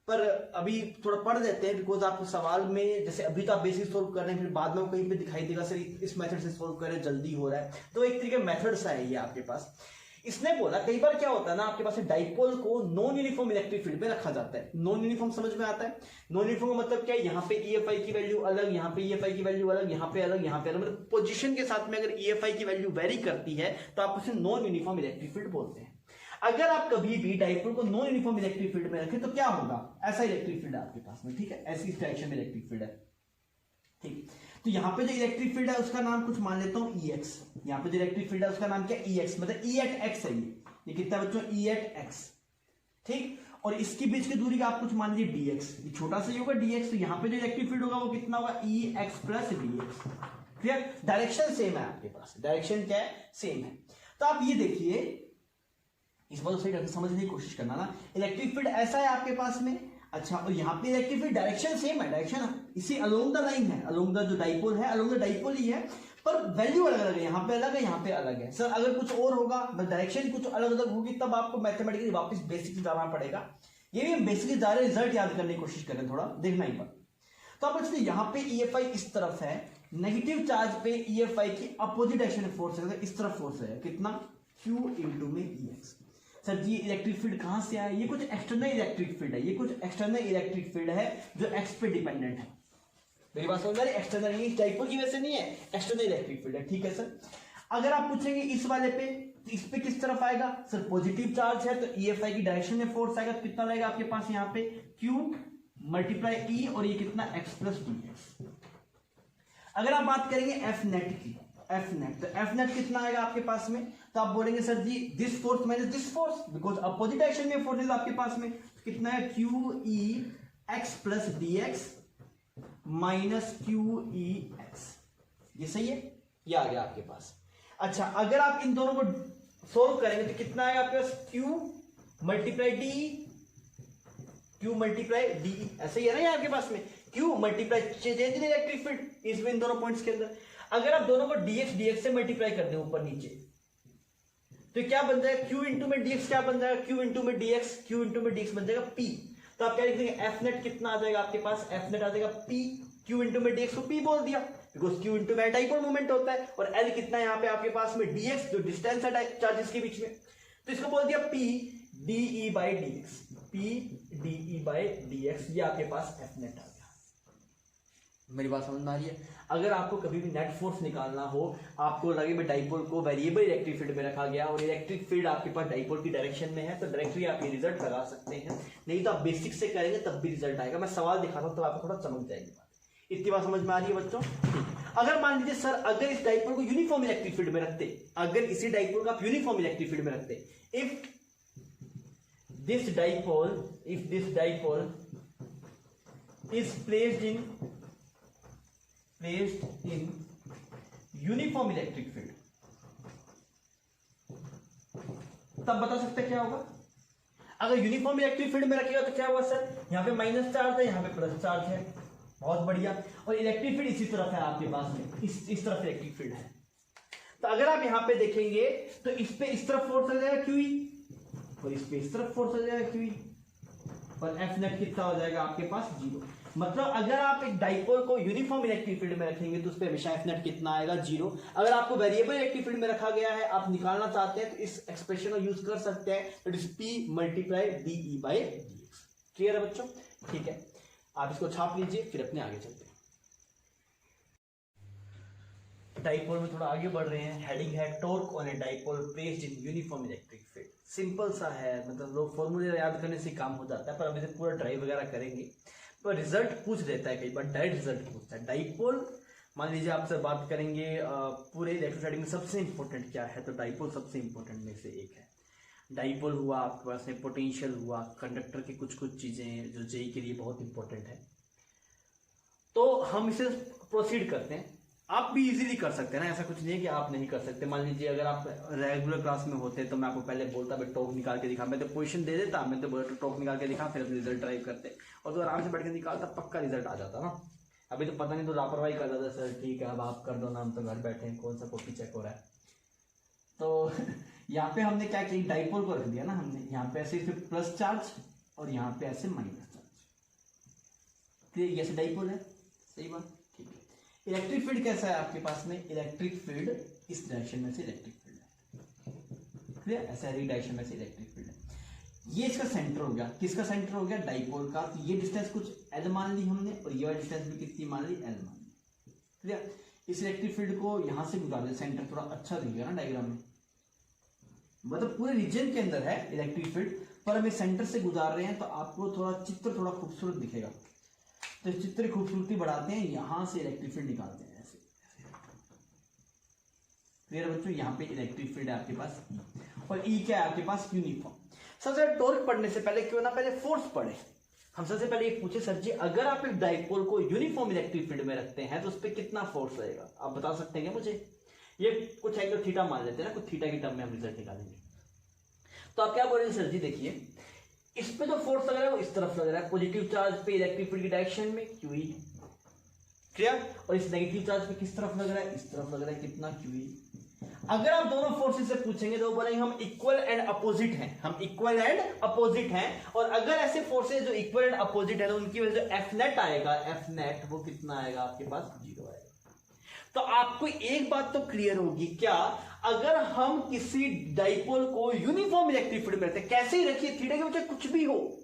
पर अभी थोड़ा पढ़ देते हैं बिकॉज आपको सवाल में जैसे अभी तो आप बेसिक सोल्व कर रहे हैं, फिर बाद में कहीं पे दिखाई देगा सर इस मेथड से सोल्व करें जल्दी हो रहा है, तो एक तरीके मेथड सा है ये आपके पास। इसने बोला कई बार क्या होता है ना आपके पास डाइपोल को नॉन यूनिफॉर्म इलेक्ट्रिक फील्ड में रखा जाता है। नॉन यूनिफॉर्म समझ में आता है, नॉन यूनिफॉर्म का मतलब क्या है, यहाँ पे ईएफआई की वैल्यू अलग, यहाँ पे ईएफआई की वैल्यू अलग, यहाँ पे अलग, यहाँ पे अलग, मतलब पोजीशन के साथ में अगर ईएफआई की वैल्यू वेरी करती है तो आप उसे नॉन यूनिफॉर्म इलेक्ट्रिक फील्ड बोलते हैं। अगर आप कभी भी डाइपोल को नॉन यूनिफॉर्म इलेक्ट्रिक फील्ड में रखें तो क्या होगा, ऐसा इलेक्ट्रिक फील्ड है आपके पास में, ठीक है, ऐसी इस डायरेक्शन में इलेक्ट्रिक फील्ड है, ठीक। तो यहाँ पे जो इलेक्ट्रिक फील्ड है उसका नाम कुछ मान लेता हूँ EX, यहाँ पे जो इलेक्ट्रिक फील्ड है उसका नाम क्या EX, मतलब E at x है ये कितना बच्चों E at x, ठीक। और इसके बीच की दूरी का आप कुछ मान लीजिए dx, ये छोटा सा ही होगा dx, तो यहाँ पे जो इलेक्ट्रिक फील्ड होगा वो कितना होगा EX plus dx। Clear, direction same है आपके पास, डायरेक्शन क्या है सेम है। तो आप ये देखिए इस बात को सही समझने की कोशिश करना ना, इलेक्ट्रिक फील्ड ऐसा है आपके पास में, अच्छा, और यहाँ पे इलेक्ट्रिक फील्ड डायरेक्शन सेम है, डायरेक्शन इसी अलोंग द लाइन है, अलोंग द जो डाइपोल है अलोंग द डाइपोल ही है, पर वैल्यू अलग अलग है, यहाँ पे अलग है, यहाँ पे अलग है। सर अगर कुछ और होगा, डायरेक्शन कुछ अलग अलग होगी, तब आपको मैथमेटिकली वापस बेसिक से जाना पड़ेगा। ये भी हम बेसिकली जा रहे रिजल्ट याद करने की कोशिश करें, थोड़ा देखना ही पर। तो अब इसलिए यहाँ पे EFI इस तरफ है, नेगेटिव चार्ज पे EFI की अपोजिट डायरेक्शन में फोर्स है, इस तरफ फोर्स है कितना Q इंटू में EX। सर जी इलेक्ट्रिक फील्ड कहां से आया, ये कुछ एक्सटर्नल इलेक्ट्रिक फील्ड है, ये कुछ एक्सटर्नल इलेक्ट्रिक फील्ड है जो एक्स पे डिपेंडेंट है। मेरी बात समझ आ रही है, एक्सटर्नल ये डाइपोल की वजह से नहीं है, एक्सटर्नल इलेक्ट्रिक फील्ड है, ठीक है सर। अगर आप पूछेंगे इस वाले पे, तो इस पे किस तरफ आएगा, सर पॉजिटिव चार्ज है तो EFI की डायरेक्शन में फोर्स आएगा, तो कितना रहेगा आपके पास यहाँ पे Q मल्टीप्लाई E और ये कितना x प्लस dx। अगर आप बात करेंगे F नेट की, F नेट, तो F नेट कितना आएगा आपके पास में, तो आप बोलेंगे सर जी this force minus this force, because opposite direction में फोर्स आपके पास में, तो कितना है QE x प्लस dx माइनस QEx, ये सही है, ये आ गया आपके पास। अच्छा अगर आप इन दोनों को सोल्व करेंगे तो कितना आएगा आपके पास Q multiply DE, Q multiply DE, ऐसा ही है ना ये आपके पास में, Q multiply change in electric field इसमें इन दोनों पॉइंट्स के अंदर। अगर आप दोनों को dx से मल्टीप्लाई कर दें ऊपर नीचे तो क्या बन जाएगा, Q इंटू में dx क्या बन जाएगा, Q इंटू में dx, Q इंटू में dx बन जाएगा P। तो आप क्या लिख देंगे, F नेट कितना आ जाएगा आपके पास, F नेट आ जाएगा P, Q इंटू में dx को P बोल दिया बिकॉज Q इंटू में डाइपोल मूवमेंट होता है, और L कितना है यहाँ पे आपके पास में dx जो डिस्टेंस है चार्जेस के बीच में, तो इसको बोल दिया P dE by dx, P dE by dx, ये आपके पास F नेट आ गया। मेरी बात समझ में आ रही है। अगर आपको कभी भी नेट फोर्स निकालना हो, आपको लगे भाई डाइपोल को वेरिएबल इलेक्ट्रिक फील्ड में रखा गया और इलेक्ट्रिक फील्ड आपके पास डाइपोल की डायरेक्शन में है, तो डायरेक्टली आप ये रिजल्ट लगा सकते हैं, नहीं तो आप बेसिक से करेंगे तब भी रिजल्ट आएगा। मैं सवाल दिखाता हूँ तो आपको थोड़ा चमक जाएगी बात। इतनी बात समझ में आ रही है बच्चों। अगर मान लीजिए सर अगर इस डाइपोल को यूनिफॉर्म इलेक्ट्रिक फील्ड में रखते, अगर इसी डाइपोल को आप यूनिफॉर्म इलेक्ट्रिक फील्ड में रखते, if this dipole, if this dipole is placed in uniform electric field, तब बता सकते क्या होगा। अगर यूनिफॉर्म इलेक्ट्रिक फील्ड में रखेगा तो क्या होगा सर, यहाँ पे माइनस चार्ज है, यहाँ पे प्लस चार्ज है, बहुत बढ़िया। और इलेक्ट्रिक फील्ड इसी तरफ है आपके पास में, इस तरफ इलेक्ट्रिक फील्ड है। तो अगर आप यहाँ पे देखेंगे तो इस पे इस तरफ फोर्स आ जाएगा QE और इस पे इस तरफ फोर्स आ जाएगा QE, और F नेट कितना हो जाएगा आपके पास 0। मतलब अगर आप एक डाइपोल को यूनिफॉर्म इलेक्ट्रिक फील्ड में रखेंगे तो उस पे हमेशा F नेट कितना आएगा 0। अगर आपको वेरिएबल इलेक्ट्रिक फील्ड में रखा गया है, आप निकालना चाहते हैं तो इस एक्सप्रेशन को यूज कर सकते हैं, it is P multiply DE/dx। Clear है बच्चों? ठीक है, आप इसको छाप लीजिए, फिर अपने आगे चलते हैं। डाइपोल में थोड़ा आगे बढ़ रहे हैं। हेडिंग है torque on a dipole placed in uniform electric field. Simple सा है, मतलब लोग फॉर्मूले याद करने से काम हो जाता है, पर अब इसे पूरा ड्राइव वगैरह करेंगे तो रिजल्ट पूछ देता है, कई बार डायरेक्ट रिजल्ट पूछता है। डाइपोल मान लीजिए आपसे बात करेंगे पूरे इलेक्ट्रोस्टैटिक में सबसे इंपॉर्टेंट क्या है, तो डाइपोल सबसे इंपॉर्टेंट में से एक है। डाइपोल हुआ आपके पास में, पोटेंशियल हुआ, कंडक्टर की कुछ चीज़ें जो जेई के लिए बहुत इंपॉर्टेंट है। तो हम इसे प्रोसीड करते हैं। आप भी इजीली कर सकते हैं ना, ऐसा कुछ नहीं है कि आप नहीं कर सकते। मान लीजिए अगर आप रेगुलर क्लास में होते तो मैं आपको पहले बोलता भाई टॉक निकाल के दिखा, मैं तो पोजीशन दे देता, मैं तो बोलता टॉक निकाल के दिखा, फिर अपने रिजल्ट ड्राइव करते और तो आराम से बैठ के निकालता, पक्का रिजल्ट आ जाता ना। अभी तो पता नहीं, तो लापरवाही कर देता, सर ठीक है अब आप कर दो ना, हम तो घर बैठे हैं, कौन सा कॉपी चेक हो रहा है। तो यहाँ पे हमने क्या किया, डाइपोल को रख दिया ना हमने, यहाँ पे ऐसे प्लस चार्ज और यहाँ पे ऐसे माइनस चार्ज। क्लियर? ये डाइपोल है, सही बात, ठीक है। इलेक्ट्रिक फील्ड कैसा है आपके पास में, इलेक्ट्रिक फील्ड इस डायरेक्शन में से इलेक्ट्रिक फील्ड है। क्लियर? ऐसा है, डायरेक्शन में से इलेक्ट्रिक फील्ड है। ये इसका सेंटर हो गया, किसका सेंटर हो गया, डाइपोल का। तो ये डिस्टेंस कुछ L मान ली हमने और ये वाली डिस्टेंस भी कितनी मान ली, L मान ली। क्लियर? इस इलेक्ट्रिक फील्ड को यहां से गुजार दे, सेंटर थोड़ा अच्छा दिखेगा ना डायग्राम में, मतलब पूरे रीजन के अंदर है इलेक्ट्रिक फील्ड, पर हम इस सेंटर से गुजार रहे हैं तो आपको थोड़ा चित्र थोड़ा खूबसूरत दिखेगा। तो इस चित्र की खूबसूरती बढ़ाते हैं, यहां से इलेक्ट्रिक फील्ड निकालते हैं ऐसे। क्लियर बच्चों? यहाँ पे इलेक्ट्रिक फील्ड है आपके पास और ई क्या है आपके पास, यूनिफॉर्म। सबसे टॉर्क पढ़ने से पहले क्यों ना पहले फोर्स पढ़े। हम सबसे पहले ये पूछे, सर जी अगर आप एक डाइपोल को यूनिफॉर्म इलेक्ट्रिक फील्ड में रखते हैं तो उस पर कितना फोर्स रहेगा, आप बता सकते हैं क्या मुझे? ये कुछ एंगल थीटा मान लेते हैं ना, कुछ थीटा की टर्म में हम रिजल्ट निकालेंगे। तो आप क्या बोल रहे हैं, सर जी देखिए इस पे जो फोर्स लग रहा है वो इस तरफ लग रहा है, पॉजिटिव चार्ज पे इलेक्ट्रिक फील्ड की डायरेक्शन में QE। क्लियर? और इस नेगेटिव चार्ज पे किस तरफ लग रहा है, इस तरफ लग रहा है, कितना QE। अगर आप दोनों फोर्सेस से पूछेंगे तो वो बोलेंगे हम इक्वल एंड अपोजिट हैं, हम इक्वल एंड अपोजिट हैं। और अगर ऐसे फोर्सेस जो इक्वल एंड अपोजिट है तो उनकी वजह से F नेट आएगा, F नेट वो कितना आएगा आपके पास, 0 आएगा। तो आपको एक बात तो क्लियर होगी क्या, अगर हम किसी डाइपोल को यूनिफॉर्म इलेक्ट्रिक फील्ड में रखते हैं, कैसे ही रखिए, थीटा के बजाय कुछ भी हो,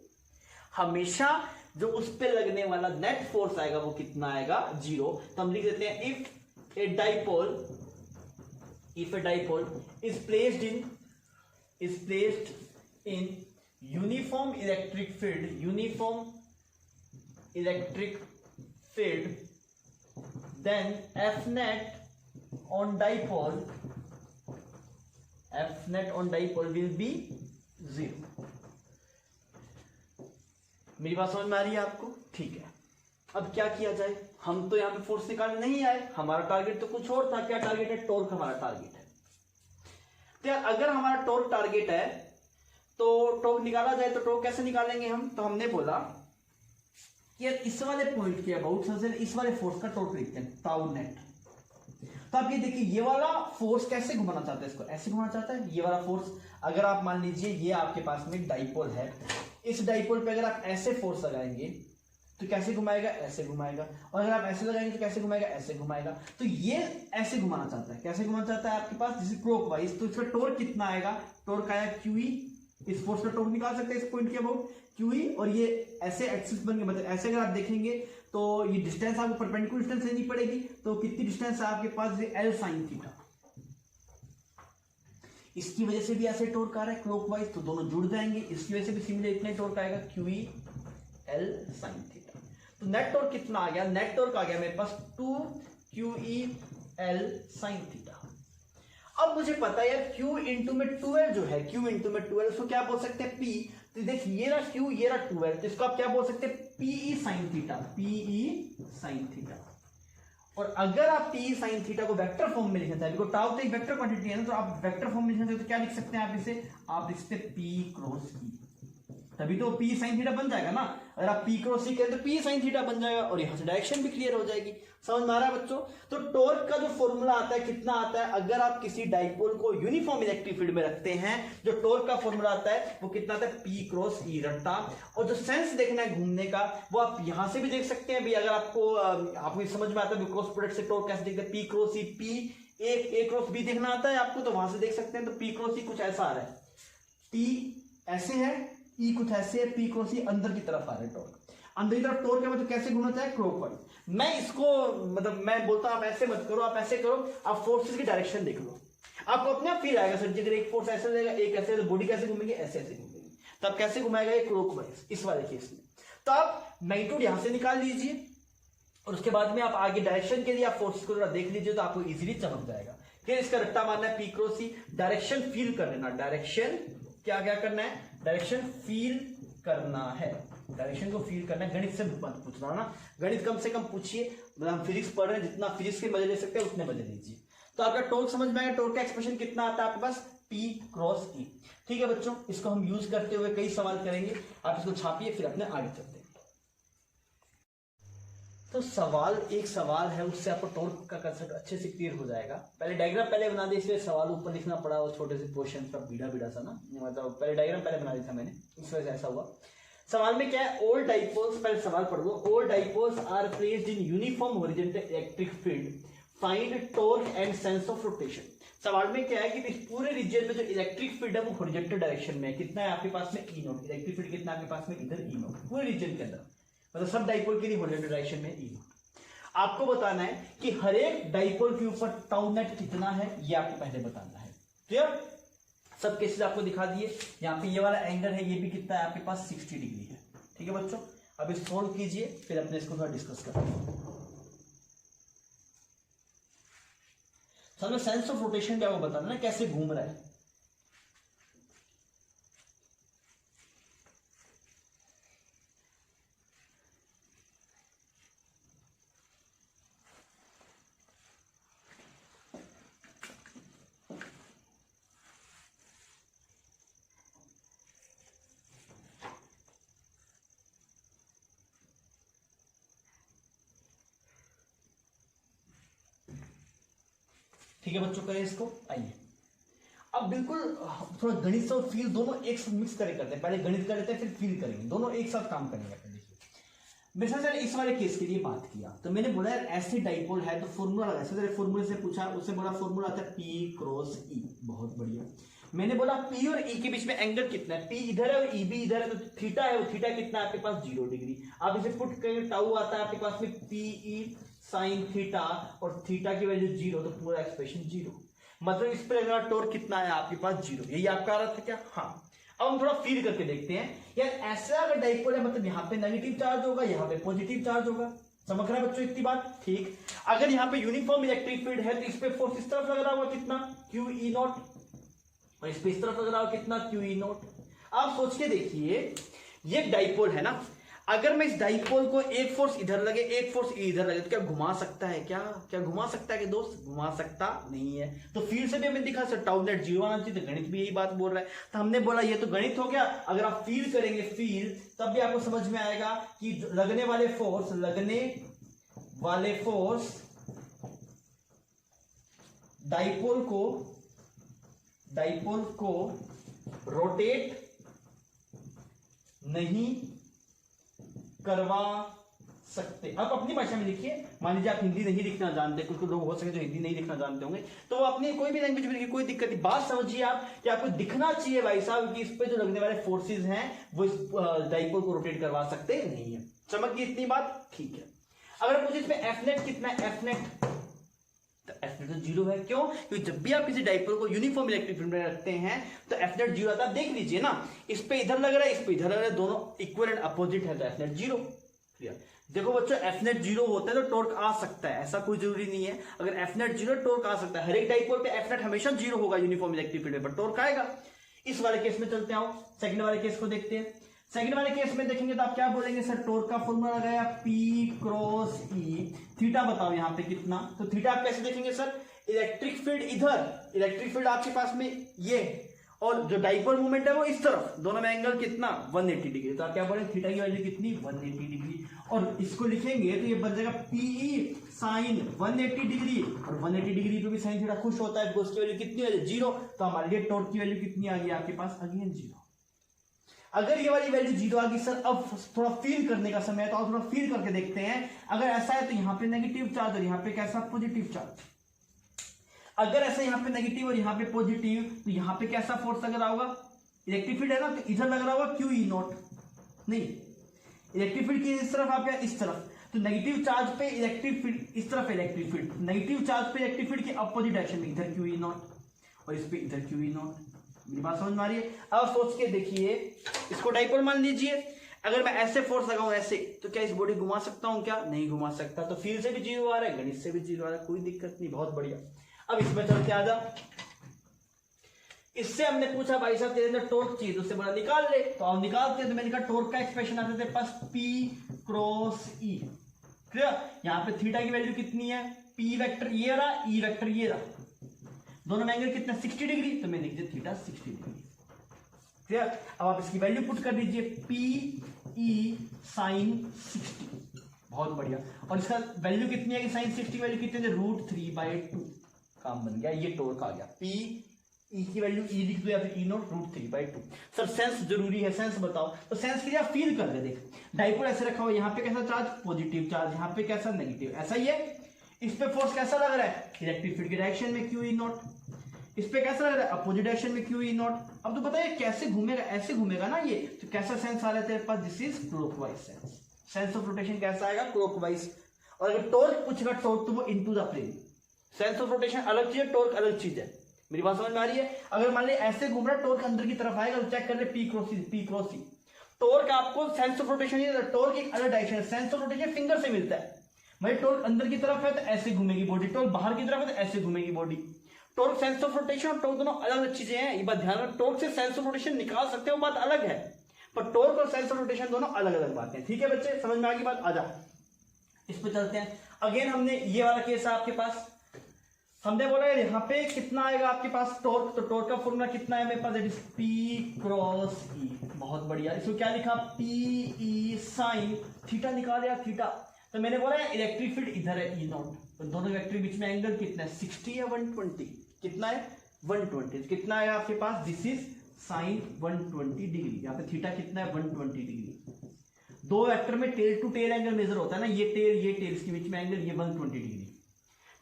हमेशा जो उस पे लगने वाला नेट फोर्स आएगा वो कितना आएगा, 0। तो हम लिख देते हैं if a dipole is placed in uniform electric field, then F net on dipole will be 0। मेरी बात समझ में आ रही है आपको? ठीक है, अब क्या किया जाए, हम तो यहाँ पे फोर्स निकालने नहीं आए, हमारा टारगेट तो कुछ और था। क्या टारगेट है, टॉर्क हमारा टारगेट है। तो यार अगर हमारा टॉर्क टारगेट है तो टॉर्क निकाला जाए, तो टॉर्क कैसे निकालेंगे हम, तो हमने बोला कि यार इस वाले पॉइंट के अबाउट सबसे इस वाले फोर्स का टॉर्क लिखते हैं, टाउ नेट। तो आप ये देखिए, ये वाला फोर्स कैसे घुमाना चाहता है, इसको ऐसे घुमाना चाहता है। ये वाला फोर्स अगर आप मान लीजिए ये आपके पास में डाइपोल है, इस डाइपोल पे अगर आप ऐसे फोर्स लगाएंगे तो कैसे घुमाएगा, ऐसे घुमाएगा। और अगर आप ऐसे लगाएंगे तो कैसे घुमाएगा, ऐसे घुमाएगा। तो ये ऐसे घुमाना चाहता है, कैसे घुमाना चाहता है आपके पास, जैसे क्लॉकवाइज। तो इसका टॉर्क कितना आएगा, टॉर्क आया QE। इस फोर्स का टॉर्क निकाल सकते हैं इस पॉइंट के अबाउट, QE। और ये ऐसे एक्सिस बन के, मतलब ऐसे अगर आप देखेंगे तो ये डिस्टेंस आपको परपेंडिकुलर डिस्टेंस लेनी पड़ेगी। तो कितनी डिस्टेंस है आपके पास, L sin थीटा। इसकी वजह से भी ऐसे टॉर्क आ रहा है क्लॉकवाइज, तो दोनों जुड़ जाएंगे। इसकी वजह से भी सिमिलर इतने टॉर्क आएगा, QE L sin थीटा। तो नेट टॉर्क कितना आ गया, नेट टॉर्क आ गया मेरे पास 2QE L sin थीटा। अब मुझे पता है यार Q इंटू में 12 जो है, Q इंटू में 12 उसको क्या बोल सकते हैं, P। तो देखिए ये रहा क्यू, ये रहा 12, तो इसको आप क्या बोल सकते हैं, PE sine theta, PE sine theta. और अगर आप पीई साइन थीटा को वेक्टर फॉर्म में लिखना चाहते हैं, टाउ तो एक वेक्टर क्वांटिटी है ना, तो आप वेक्टर फॉर्म में लिखना चाहते हो तो क्या लिख सकते हैं आप इसे, आप लिख सकते हैं पी क्रॉस ई, तभी तो पी साइन थीटा बन जाएगा ना। अगर आप पी क्रॉस ई करें तो पी साइन थीटा बन जाएगा, और यहां से डायरेक्शन भी क्लियर हो जाएगी। समझ में आ रहा है बच्चों? तो टॉर्क का जो फॉर्मूला आता है कितना आता है, अगर आप किसी डाइपोल को यूनिफॉर्म इलेक्ट्रिक फील्ड में रखते हैं, जो टॉर्क का फॉर्मूला आता है वो कितना आता है, पी क्रॉस ई रट्टा। और जो सेंस देखना है घूमने का, वो आप यहां से भी देख सकते हैं भी, अगर आपको समझ में आता है क्रॉस प्रोडक्ट से टॉर्क कैसे देखते हैं, P cross E, P A cross B देखना आता है आपको, तो वहां से देख सकते हैं। तो पी क्रॉस ई कुछ ऐसा आ रहा है, टी ऐसे है, ई कुछ ऐसे है, पी क्रॉस ई अंदर की तरफ आ रहा है टॉर्क, अंदर की तरफ टॉर्क है, मतलब कैसे घूमना चाहिए, क्लॉकवाइज। मैं इसको मतलब मैं बोलता हूं आप ऐसे मत करो, आप ऐसे करो, आप फोर्सेस की डायरेक्शन देख लो, आपको अपने आप फील आएगा सर जी, अगर एक फोर्स ऐसे रहेगा, एक ऐसे, तो बॉडी कैसे घूमेंगे, ऐसे ऐसे घूमेगी, तो आप कैसे घुमाएगा, ये क्लॉकवाइज इस वाले केस में। तो आप मैग्नीट्यूड यहां से निकाल लीजिए, और उसके बाद में आप आगे डायरेक्शन के लिए आप फोर्सेस को थोड़ा देख लीजिए, तो आपको इजीली चमक जाएगा। फिर इसका रट्टा मारना है पी क्रॉस ई, डायरेक्शन फील कर लेना, डायरेक्शन क्या क्या करना है, डायरेक्शन फील करना है, डायरेक्शन को फील करना है। गणित से मत पूछना ना, गणित कम से कम पूछिए, हम फिजिक्स पढ़ रहे हैं, जितना फिजिक्स के मजे ले सकते हैं उतने मजे लीजिए। तो आपका टॉर्क समझ में आएगा, टॉर्क का एक्सप्रेशन कितना आता है आपके पास, पी क्रॉस ई। ठीक है बच्चों, इसको हम यूज करते हुए कई सवाल करेंगे, आप इसको छापिए, फिर अपने आगे चलते हैं। तो एक सवाल है, उससे आपको टॉर्क का कंसेप्ट अच्छे से क्लियर हो जाएगा। पहले डायग्राम पहले बना दे, इसलिए सवाल ऊपर लिखना पड़ा, और छोटे से क्वेश्चन का बीड़ा सा ना, मतलब पहले डायग्राम पहले बना दिया था मैंने, इस वजह से ऐसा हुआ। सवाल में क्या है, ऑल डाइपोल्स, पहले सवाल पढ़ लो, all dipoles are placed in uniform horizontal electric field, find torque and sense of rotation. सवाल में क्या है कि इस पूरे रीजन में जो इलेक्ट्रिक फील्ड है वो हॉरिजॉन्टल डायरेक्शन में है, कितना है आपके पास में, ई नॉट, इलेक्ट्रिक फील्ड कितना आपके पास में, इधर ई नॉट, पूरे रीजन के अंदर, मतलब सब डाइपोल के लिए हॉरिजॉन्टल डायरेक्शन में ई नॉट। आपको बताना है कि हर एक डाइपोल के ऊपर टाउ नेट कितना है, ये आपको पहले बताना है। क्लियर? सब केसेस आपको दिखा दिए, यहाँ पे ये वाला एंगल है, ये भी कितना है आपके पास, 60 डिग्री है। ठीक है बच्चों, अब इस सोल्व कीजिए, फिर अपने इसको थोड़ा डिस्कस करते हैं। सर सेंस ऑफ रोटेशन भी आपको बताना है, कैसे घूम रहा है। ठीक है बच्चों, करें इसको। आइए अब बिल्कुल थोड़ा गणित और फील दोनों एक साथ मिक्स करके करते हैं, पहले गणित कर लेते हैं फिर फील करेंगे, दोनों एक साथ काम करेंगे। देखिए मिसाल इस वाले केस के लिए बात किया, तो मैंने बोला यार ऐसे डाइपोल है, तो फॉर्मूला लगा, फॉर्मूले से पूछा, उससे बोला फॉर्मूला आता है पी क्रॉस ई, बहुत बढ़िया। मैंने बोला पी और ई के बीच में एंगल कितना है, पी इधर है और ई भी इधर है, तो थीटा है, वो थीटा कितना है आपके पास, 0 डिग्री। आप इसे पुट करेंगे, टाउ आता है आपके पास में पी ई साइन थीटा, और थीटा की वैल्यू 0, तो पूरा एक्सप्रेशन 0, मतलब इस पर टॉर्क कितना है आपके पास, 0। यही आपका आ रहा था क्या? हाँ। अब हम थोड़ा फील करके देखते हैं, यार ऐसा अगर डाइपोल है, मतलब यहाँ पे नेगेटिव चार्ज होगा, यहाँ पे पॉजिटिव चार्ज होगा। समझ रहा है बच्चों इतनी बात? ठीक। अगर यहाँ पे यूनिफॉर्म इलेक्ट्रिक फील्ड है, तो इस पे फोर्स इस तरफ लग रहा होगा कितना, क्यू ई नॉट, और इस पे इस तरफ लग रहा होगा कितना, क्यू ई नॉट। आप सोच के देखिए, ये डाइपोल है ना, अगर मैं इस डाइपोल को एक फोर्स इधर लगे, एक फोर्स इधर लगे, तो क्या घुमा सकता है? क्या घुमा सकता है कि दोस्त? घुमा सकता नहीं है। तो फील्ड से भी हमें दिखा सर टाउ नेट 0 आना चाहिए, तो गणित भी यही बात बोल रहा है। तो हमने बोला ये तो गणित हो गया, अगर आप फील करेंगे फील, तब भी आपको समझ में आएगा कि लगने वाले फोर्स डाइपोल को रोटेट नहीं करवा सकते। अब अपनी भाषा में लिखिए, मान लीजिए आप हिंदी नहीं लिखना जानते, कुछ लोग हो सके जो हिंदी नहीं लिखना जानते होंगे, तो अपनी कोई भी लैंग्वेज में लिखिए, कोई दिक्कत नहीं। बात समझिए आप कि आपको दिखना चाहिए भाई साहब कि इस पे जो लगने वाले फोर्सेस हैं वो इस डाइपोल को रोटेट करवा सकते नहीं है। समझ गई इतनी बात? ठीक है। अगर पूछे इसमें एफ नेट कितना है, एफ नेट, तो एफ नेट तो 0 है। क्यों? क्योंकि जब भी आप किसी डाइपोल को यूनिफॉर्म इलेक्ट्रिक फील्ड में रखते हैं तो एफ नेट 0 आता है। देख लीजिए ना, इस पे इधर लग रहा है, इस पे इधर लग रहा है, दोनों इक्वल एंड अपोजिट है, तो एफ नेट 0। देखो बच्चों, एफ नेट 0 होता है तो टॉर्क आ सकता है, ऐसा कोई जरूरी नहीं है। अगर एफ नेट 0 टॉर्क आ सकता है, हर एक डाइपोल पे एफ नेट हमेशा 0 होगा यूनिफॉर्म इलेक्ट्रिक फील्ड में, पर टॉर्क आएगा। इस वाले केस में चलते आओ, सेकंड वाले केस को देखते हैं। सेकंड वाले केस में देखेंगे तो आप क्या बोलेंगे सर, टॉर्क का फॉर्मूला लगाया P क्रॉस E, थीटा बताओ यहाँ पे कितना, तो थीटा आप कैसे देखेंगे सर, इलेक्ट्रिक फील्ड इधर, इलेक्ट्रिक फील्ड आपके पास में ये, और जो डाइपोल मूवमेंट है वो इस तरफ, दोनों में एंगल कितना 180 डिग्री, तो आप क्या बोलेंगे थीटा की वैल्यू कितनी 180 डिग्री, और इसको लिखेंगे तो ये बन जाएगा PE साइन 180 डिग्री, और 180 डिग्री पे भी साइन थीटा खुश होता है, उसकी वैल्यू कितनी है 0, तो हमारे लिए टॉर्क की वैल्यू कितनी आ गई आपके पास अगेन 0। अगर ये वाली वैल्यू 0 आ गई सर, अब थोड़ा फील करने का समय है, तो आप थोड़ा फील करके देखते हैं। अगर ऐसा है तो यहाँ पे नेगेटिव चार्ज और यहाँ पे कैसा पॉजिटिव चार्ज, अगर ऐसा यहाँ पे नेगेटिव और यहाँ पे पॉजिटिव, तो यहाँ पे कैसा फोर्स लग रहा होगा, इलेक्ट्रिक फील्ड है ना, तो इधर लग रहा होगा QE नॉट, नहीं इलेक्ट्रिक फील्ड की इस तरफ, आप इस तरफ, तो नेगेटिव चार्ज पे इलेक्ट्रिक फील्ड, इस तरफ इलेक्ट्रिक फील्ड, नेगेटिव चार्ज पे इलेक्ट्रिक फील्ड के अपोजिट डायरेक्शन में, इधर QE नॉट और इस पे इधर QE नॉट। मेरी बात समझ में आ रही है? अब सोच के देखिए, इसको डाइपोल मान लीजिए, अगर मैं ऐसे फोर्स लगाऊं ऐसे, तो क्या इस बॉडी घुमा सकता हूं, क्या नहीं घुमा सकता, तो फील्ड से भी 0 आ रहा है, गणित से भी 0 आ रहा है, कोई दिक्कत नहीं, बहुत बढ़िया। अब इसमें चलते आ जा, इससे हमने पूछा भाई साहब तेरे अंदर टॉर्क चाहिए, तो उससे बड़ा निकाल ले, तो आप निकालते हैं, तो मैंने कहा टॉर्क का एक्सप्रेशन आता है पास P क्रॉस E, क्लियर। यहाँ पे थीटा की वैल्यू कितनी है, P वेक्टर ये रहा, E वेक्टर ये रहा, दोनों में एंगल कितना 60 डिग्री, तो मैं लिख दिया थीटा 60 डिग्री, क्लियर। अब आप इसकी वैल्यू पुट कर दीजिए PE साइन 60, बहुत बढ़िया, और इसका वैल्यू कितनी है कि साइन 60 वैल्यू कितनी है √3/2, काम बन गया, ये टॉर्क आ गया। PE की वैल्यू E लिख दो या फिर E नॉट √3/2। सर सेंस जरूरी है, सेंस बताओ, तो सेंस के लिए आप फील कर दे, देख डाइपोल ऐसे रखा हुआ, यहाँ पे कैसा चार्ज पॉजिटिव चार्ज, यहाँ पे कैसा नेगेटिव, ऐसा ही है, इस पे फोर्स कैसा लग रहा है इलेक्ट्रिक फील्ड की डायरेक्शन में QE नॉट, इस पे कैसा लग रहा है अपोजिट डायरेक्शन में QE नॉट। अब तो बताइए कैसे घूमेगा, ऐसे घूमेगा ना ये, तो कैसा सेंस आ रहा है तेरे पास, this is clockwise sense, sense of rotation कैसा आएगा क्लॉकवाइज। और अगर टॉर्क पूछेगा टॉर्क, तो वो into the plane, sense of rotation अलग चीज है, टॉर्क अलग चीज है, मेरी बात समझ में आ रही है। अगर मान ली ऐसे घूम रहा है, टॉर्क अंदर की तरफ आएगा, तो चेक कर ले P क्रॉस E, टॉर्क आपको सेंस ऑफ रोटेशन, टॉर्क एक अलग डायरेक्शन है, सेंस ऑफ रोटेशन फिंगर से मिलता है, भाई टॉर्क अंदर की तरफ है तो ऐसे घूमेगी बॉडी, टॉर्क बाहर की तरफ है तो ऐसे घूमेगी body. Torque sense of rotation और टॉर्क दोनों अलग अलग चीजें हैं, ये बात ध्यान रखो, टॉर्क से सेंस ऑफ रोटेशन निकाल सकते हो, बात अलग है, पर टॉर्क और सेंस ऑफ रोटेशन दोनों अलग अलग बातें हैं, ठीक है बच्चे, समझ में आ गई बात, आ जा इस पे चलते हैं। अगेन हमने ये वाला केस है आपके पास, हमने बोला यहाँ पे कितना आएगा आपके पास टॉर्क, तो टॉर्क का फॉर्मूला कितना है मेरे पास, it is P cross E, बहुत बढ़िया। इसको क्या लिखा PE साइन थीटा, निकाल यार थीटा, तो मैंने बोला इलेक्ट्रिक फील्ड इधर है E नॉट, तो दोनों वेक्टर के बीच में एंगल कितना है 60 या 120, कितना है 120, कितना आएगा आपके पास, दिस इज साइन 120 डिग्री, यहाँ पे थीटा कितना है 120 डिग्री। दो वेक्टर में tail to tail angle measure होता है ना, ये टेल इसके बीच में एंगल ये 120 डिग्री,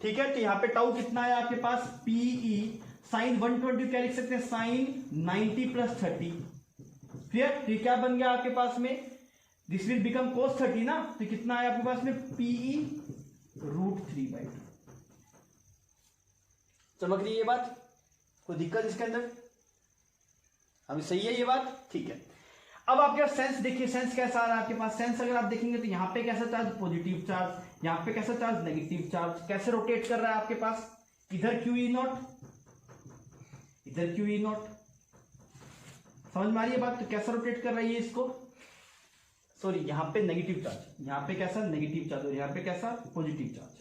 ठीक है। तो यहाँ पे टाउ कितना है आपके पास PE साइन 120, क्या लिख सकते हैं साइन 90 + 30, क्लियर। तो क्या बन गया आपके पास में, दिस विल बिकम cos 30 ना, तो कितना है आपके पास में PE √3/2। चमक रही है ये बात, कोई दिक्कत इसके अंदर, अभी सही है ये बात, ठीक है। अब आपके सेंस देखिए, सेंस कैसा आ रहा है आपके पास, सेंस अगर आप देखेंगे तो यहाँ पे कैसा चार्ज पॉजिटिव चार्ज, यहाँ पे कैसा चार्ज नेगेटिव चार्ज, कैसे रोटेट कर रहा है आपके पास, इधर QE नॉट इधर QE नॉट, समझ में आ रही है बात, तो कैसा रोटेट कर रही है इसको, सॉरी यहाँ पे नेगेटिव चार्ज, यहाँ पे कैसा नेगेटिव चार्ज और यहाँ पे कैसा पॉजिटिव चार्ज,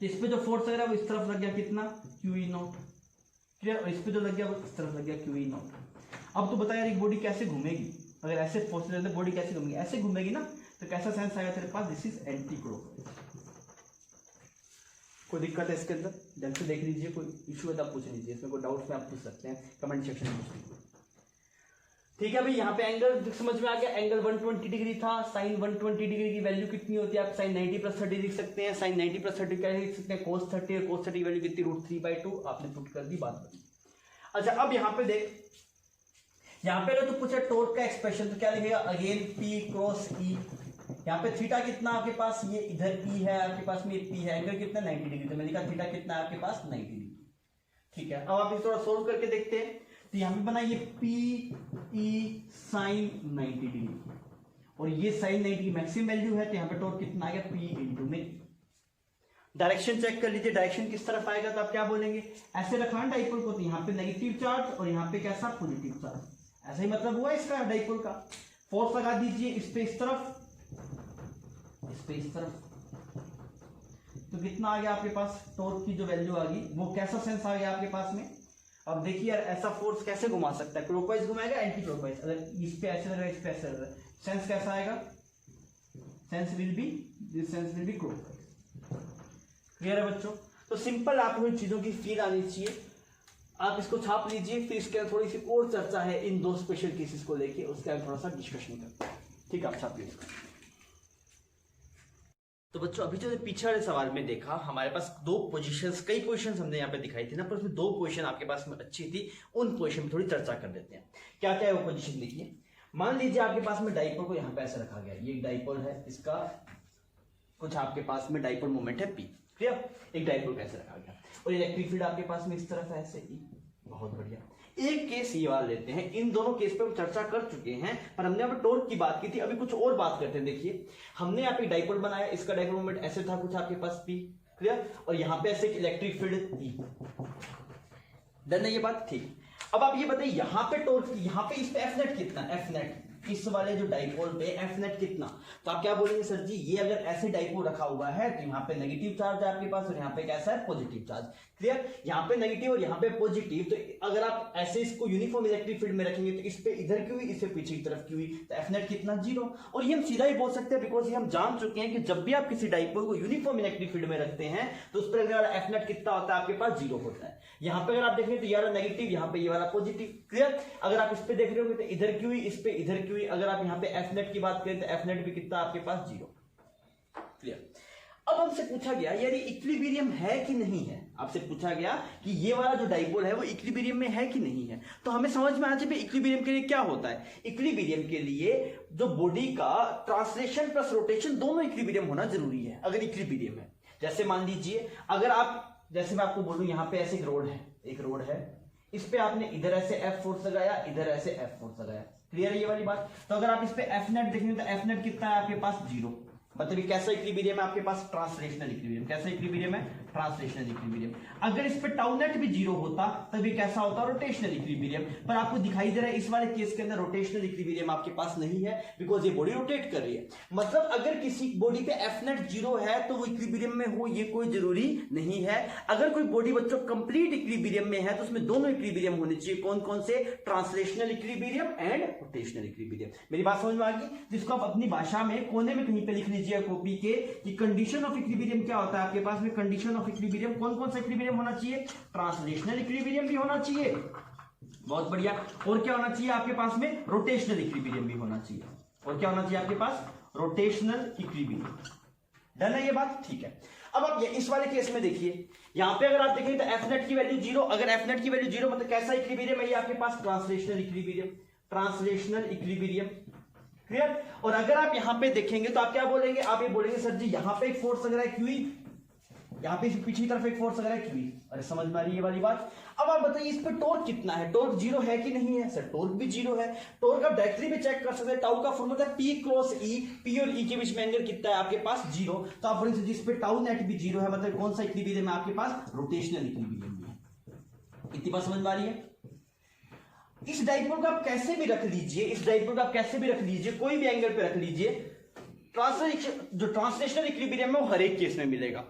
तो इस पे जो फोर्स लग रहा है वो इस तरफ लग गया कितना QE नॉट, क्लियर, और इस पे जो लग गया वो इस तरफ लग गया QE नॉट। अब तो बता यार एक बॉडी कैसे घूमेगी, अगर ऐसे फोर्स रहते बॉडी कैसे घूमेगी, ऐसे घूमेगी ना, तो कैसा सेंस आएगा तेरे पास, दिस इज एंटी क्लॉकवाइज। कोई दिक्कत है इसके अंदर, ढंग से देख लीजिए, कोई इशू है तो आप पूछ लीजिए, इसमें कोई डाउट्स में आप पूछ सकते हैं, कमेंट सेक्शन में पूछ लीजिए, ठीक है भाई। यहाँ पे एंगल समझ में आ गया, एंगल 120 डिग्री था, साइन 120 डिग्री की वैल्यू कितनी होती है, आप साइन 90 + 30 लिख सकते हैं, साइन 90 + 30 क्या लिख सकते हैं cos 30, और cos 30 की वैल्यू कितनी √3/2, आपने पुट कर दी, बात बनी। अच्छा अब यहाँ पे देख, यहाँ पे तो पूछा टॉर्क का एक्सप्रेशन, तो क्या लिखेगा अगेन P क्रॉस E, यहाँ पे थीटा कितना आपके पास, ये इधर P है आपके पास में, P है, एंगल कितना 90 डिग्री, तो मैंने कहा थीटा कितना है आपके पास 90 डिग्री, ठीक है। अब आप इसे थोड़ा सोल्व करके देखते हैं, तो यहाँ पे बना ये PE साइन 90 डिग्री, और ये साइन 90 की मैक्सिमम वैल्यू है, तो यहाँ पे टॉर्क कितना आ गया P × में, डायरेक्शन चेक कर लीजिए, डायरेक्शन किस तरफ आएगा तो आप क्या बोलेंगे, ऐसे रखा डाइपोल को, तो यहाँ पे नेगेटिव चार्ज और यहाँ पे कैसा पॉजिटिव चार्ज, ऐसा ही मतलब हुआ इसका डाइपोल का। फोर्स लगा दीजिए इस पे इस तरफ, इस पे इस तरफ, तो कितना आ गया आपके पास, टॉर्क की जो वैल्यू आ गई वो कैसा सेंस आ गया आपके पास में। अब देखिए यार ऐसा फोर्स कैसे घुमा सकता है, क्लॉकवाइज घुमाएगा एंटी क्लॉकवाइज, अगर इस पे ऐसे लगा इस पे ऐसे लगा, सेंस कैसा आएगा, sense will be clockwise. Clear है बच्चों। तो सिंपल आपको इन चीजों की फील आनी चाहिए, आप इसको छाप लीजिए, फिर इसके अंदर थोड़ी सी और चर्चा है इन दो स्पेशल केसेस को लेके, उसके अंदर थोड़ा सा डिस्कशन करते हैं, ठीक है, आप छापिए इसको। तो बच्चों अभी जो पीछे वाले सवाल में देखा, हमारे पास दो पोजीशंस, कई पोजीशंस हमने यहाँ पे दिखाई थी ना, पर उसमें दो पोजीशन आपके पास में अच्छी थी, उन पोजीशन में थोड़ी चर्चा कर देते हैं। क्या क्या है वो पोजीशन देखिए। मान लीजिए आपके पास में डाइपोल को यहाँ पे ऐसे रखा गया, ये एक डाइपोल है, इसका कुछ आपके पास में डाइपोल मोमेंट है P, क्लियर, एक डाइपोल को ऐसे रखा गया, और इलेक्ट्रिक फील्ड आपके पास में इस तरफ है ऐसे E, बहुत बढ़िया। एक केस ये वाला लेते हैं, इन दोनों केस पे हम चर्चा कर चुके हैं, पर हमने यहाँ पे टॉर्क की बात की थी, अभी कुछ और बात करते हैं। देखिए हमने यहाँ पे डाइपोल बनाया, इसका डाइपोल मोमेंट ऐसे था कुछ आपके पास P, क्लियर, और यहाँ पे ऐसे इलेक्ट्रिक फील्ड E, डन है ये बात, ठीक। अब आप ये बताइए यहाँ पे टॉर्क, यहाँ पे इस पे एफ नेट कितना, एफ नेट इस वाले जो डाइपोल पे एफ नेट कितना, तो आप क्या बोलेंगे सर जी, ये अगर ऐसे डाइपोल रखा हुआ है तो यहाँ पे नेगेटिव चार्ज है आपके पास और यहाँ पे कैसा है पॉजिटिव चार्ज, क्लियर, यहाँ पे नेगेटिव और यहाँ पे पॉजिटिव, तो अगर आप ऐसे इसको यूनिफॉर्म इलेक्ट्रिक फील्ड में रखेंगे तो इस पे इधर की हुई, इस पे पीछे की तरफ की हुई, तो एफ नेट कितना, 0। और ये हम सीधा ही बोल सकते हैं, बिकॉज ये हम जान चुके हैं कि जब भी आप किसी डाइपोल को यूनिफॉर्म इलेक्ट्रिक फील्ड में रखते हैं तो उस पर लगने वाला एफ नेट कितना होता है आपके पास, 0 होता है। यहाँ पे अगर आप देखें तो ये वाला नेगेटिव, यहाँ पे ये वाला पॉजिटिव, क्लियर। अगर आप इस पे देख रहे होंगे तो इधर की हुई, इस पे इधर की हुई, अगर आप यहाँ पे एफ नेट की बात करें तो एफ नेट भी कितना आपके पास, 0, क्लियर। अब हमसे पूछा गया यार ये इक्विलिब्रियम है कि नहीं है, आपसे पूछा गया कि ये वाला जो डाइपोल है वो इक्विलिब्रियम में है कि नहीं है, तो हमें समझ में आ जाए इक्विलिब्रियम के लिए क्या होता है। इक्विलिब्रियम के लिए जो बॉडी का ट्रांसलेशन प्लस रोटेशन दोनों इक्विलिब्रियम होना जरूरी है, अगर इक्विलिब्रियम है। जैसे मान लीजिए अगर आप, जैसे मैं आपको बोलूं यहाँ पे ऐसे एक रोड है, इस पे आपने इधर ऐसे एफ फोर्स लगाया, इधर ऐसे एफ फोर्स लगाया, क्लियर है ये वाली बात। तो अगर आप इस पे एफ नेट देखेंगे तो एफ नेट कितना है आपके पास, 0, मतलब ये कैसा इक्विलिब्रियम है आपके पास, ट्रांसलेशनल इक्विलिब्रियम। कैसा इक्विलिब्रियम है, ट्रांसलेशनल इक्विलिब्रियम। अगर इस पे टाउ नेट भी 0 होता तब ये कैसा होता, रोटेशनल इक्विलिब्रियम। पर आपको दिखाई दे रहा है इस वाले केस के अंदर रोटेशनल इक्विलिब्रियम आपके पास नहीं है, बिकॉज ये बॉडी रोटेट कर रही है। मतलब अगर किसी बॉडी पे एफ नेट 0 है तो वो इक्विलिब्रियम में हो, ये कोई जरूरी नहीं है। अगर कोई बॉडी बच्चों कंप्लीट इक्विलिब्रियम में है तो उसमें दोनों इक्विलिब्रियम होने चाहिए, कौन कौन से, translational equilibrium and rotational equilibrium. मेरी बात समझ में आ गई, जिसको आप अपनी भाषा में कोने में कहीं पे लिख लीजिए कॉपी के कि कंडीशन ऑफ इक्विलिब्रियम क्या होता है आपके पास में। कंडीशन ऑफ इक्विलिब्रियम कौन कौन सा इक्विलिब्रियम होना चाहिए, ट्रांसलेशनल इक्विलिब्रियम भी होना चाहिए, बहुत बढ़िया, और क्या होना चाहिए आपके पास में, रोटेशनल इक्विलिब्रियम भी होना चाहिए। और क्या होना चाहिए आपके पास, रोटेशनल इक्विलिब्रियम। डन है ये बात, ठीक है। अब आप ये इस वाले केस में देखिए, यहां पे अगर आप देखेंगे तो एफ नेट की वैल्यू 0, अगर एफ नेट की वैल्यू 0 मतलब कैसा इक्विलिब्रियम है ये आपके पास, translational equilibrium, translational equilibrium, clear. और अगर आप यहां पे देखेंगे तो आप क्या बोलेंगे, आप ये बोलेंगे सर जी यहां पे एक फोर्स लग रहा है क्यू, यहां पे पीछे की तरफ एक फोर्स लग रहा है क्यू। अरे समझ में आ रही है ये वाली बात। अब आप बताइए इस पे टॉर्क कितना है, टॉर्क 0 है कि नहीं है, सर टॉर्क भी 0 है। टॉर्क आप डायरेक्टली भी चेक कर सकते हैं, टाउ का फॉर्मूला है P क्रॉस E, P और E के बीच में एंगल कितना है आपके पास, 0। तो आप बोलेंगे जिस पे टाउ नेट भी 0 है, मतलब कौन सा इक्विलिब्रियम है आपके पास, रोटेशनल इक्विलिब्रियम है। इतनी बात समझ में आ रही है। इस डाइपोल को आप कैसे भी रख लीजिए, इस डाइपोल को आप कैसे भी रख लीजिए, कोई भी एंगल पे रख लीजिए, जो ट्रांसलेशनल इक्विलिब्रियम है वो हर एक केस में मिलेगा,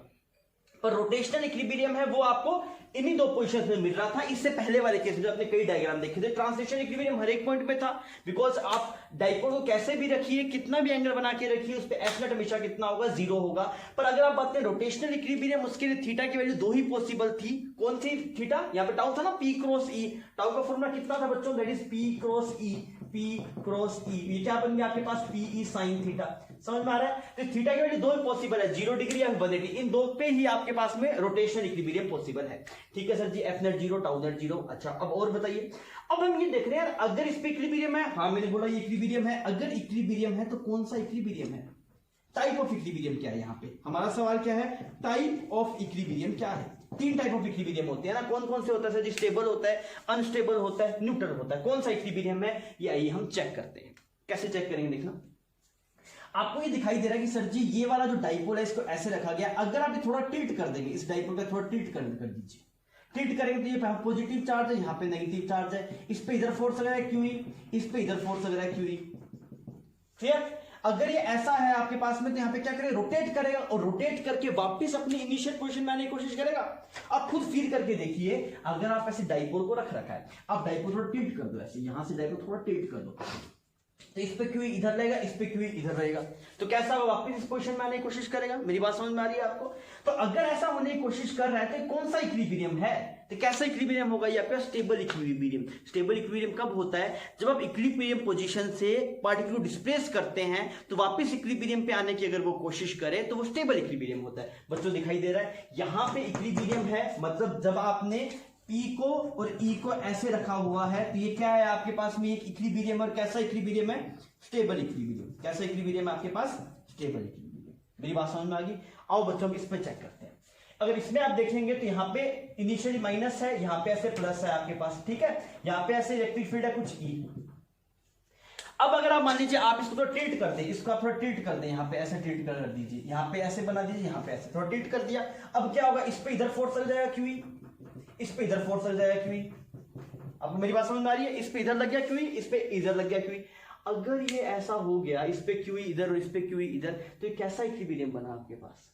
पर रोटेशनल इक्विलिब्रियम है वो आपको इन्हीं दो पोजीशन में मिल रहा था। इससे पहले वाले केस में जो आपने कई डायग्राम देखे थे, ट्रांसलेशनल इक्विलिब्रियम हर एक पॉइंट पे था, बिकॉज आप डाइपोल को कैसे भी रखिए, कितना भी एंगल बना के रखिए, उस पे एफ नेट हमेशा कितना होगा, 0 होगा। पर अगर आप बात करें रोटेशनल इक्विलिब्रियम, उसके लिए थीटा की वैल्यू 2 ही पॉसिबल थी। कौन सी थीटा, यहाँ पे टाउ था ना, P क्रॉस E, टाउ का फॉर्मूला कितना था बच्चों, that is P cross E, P cross E, ये क्या बन गया आपके पास, PE sin थीटा। समझ में आ रहा है। तो थीटा की वैल्यू 2 ही पॉसिबल है, 0 डिग्री या 180, इन दो पे ही आपके पास में रोटेशनल इक्विलिब्रियम पॉसिबल है। ठीक है सर जी, एफ नेट 0, टाउ नेट 0। अच्छा अब और बताइए, अब हम ये देख रहे हैं यार अगर इस पे इक्विलिब्रियम है, हाँ मैंने बोला ये इक्विलिब्रियम है, अगर इक्विलिब्रियम है तो कौन सा इक्विलिब्रियम है, टाइप ऑफ इक्विलिब्रियम क्या है। यहाँ पे हमारा सवाल क्या है, टाइप ऑफ इक्विलिब्रियम क्या है। 3 टाइप ऑफ इक्विलिब्रियम होते हैं ना, कौन कौन से होता है सर जी, स्टेबल होता है, अनस्टेबल होता है, न्यूट्रल होता है। कौन सा इक्विलिब्रियम है ये आइए हम चेक करते हैं। कैसे चेक करेंगे देखना, आपको ये दिखाई दे रहा है कि सर जी ये वाला जो डाइपोल है इसको ऐसे रखा गया, अगर आप ये थोड़ा टिल्ट कर देंगे, इस डाइपोल का थोड़ा टिल्ट कर दीजिए, टिल्ट करेंगे तो ये पॉजिटिव चार्ज है, यहाँ पे नेगेटिव चार्ज है, इस पे इधर फोर्स लग रहा है QE, इस पे इधर फोर्स लग रहा है QE। क्लियर? अगर ये ऐसा है आपके पास में तो यहाँ पे क्या करेगा, रोटेट करेगा और रोटेट करके वापस अपनी इनिशियल पोजीशन में आने की कोशिश करेगा। आप खुद फील करके देखिए, अगर आप ऐसे डाइपोल को रखा है, आप डाइपोल थोड़ा टिल्ट कर दो, ऐसे यहां से डाइपोल थोड़ा टिल्ट कर दो, तो इस पे QE इधर रहेगा, इस पे QE इधर रहेगा, तो कैसा होगा, वापस इस पोजीशन में आने की कोशिश करेगा। मेरी बात समझ में आ रही है आपको? तो अगर ऐसा होने की कोशिश कर रहा है तो कौन सा इक्विलिब्रियम है, तो कैसा इक्विलिब्रियम होगा, ये आपका स्टेबल इक्विलिब्रियम। स्टेबल इक्विलिब्रियम कब होता है, जब आप इक्विलिब्रियम पोजीशन से पार्टिकल को डिस्प्लेस करते हैं तो वापस इक्विलिब्रियम पे आने की अगर वो कोशिश करे तो वो स्टेबल इक्विलिब्रियम होता है। बच्चों दिखाई दे रहा है, यहां पे इक्विलिब्रियम है, मतलब जब आपने P को और E को ऐसे रखा हुआ है तो ये क्या है आपके पास में, एक इक्विलिब्रियम। और कैसा इक्विलिब्रियम है, स्टेबल इक्विलिब्रियम। कैसा इक्विलिब्रियम है आपके पास, स्टेबल इक्विलिब्रियम। मेरी बात समझ में आ गई? आओ बच्चों इस पे चेक करते हैं। अगर इसमें आप देखेंगे तो यहाँ पे इनिशियली माइनस है, यहाँ पे ऐसे प्लस है आपके पास, ठीक है, यहाँ पे ऐसे इलेक्ट्रिक फील्ड है कुछ E। अब अगर आप मान लीजिए आप इसको थोड़ा टिल्ट कर दें, इसको आप थोड़ा टिल्ट कर दें, यहाँ पे ऐसे टिल्ट कर दीजिए, यहाँ पे ऐसे बना दीजिए, यहाँ पे ऐसे थोड़ा टिल्ट कर दिया, अब क्या होगा, इस पे इधर फोर्स चल जाएगा QE, इस पे इधर फोर्स लग जाएगा QE। आपको मेरी बात समझ में आ रही है? इस पे इधर लग गया QE, इस पे इधर लग गया QE। अगर ये ऐसा हो गया, इस पे QE इधर और इस पे QE इधर, तो ये कैसा इक्विलिब्रियम बना आपके पास,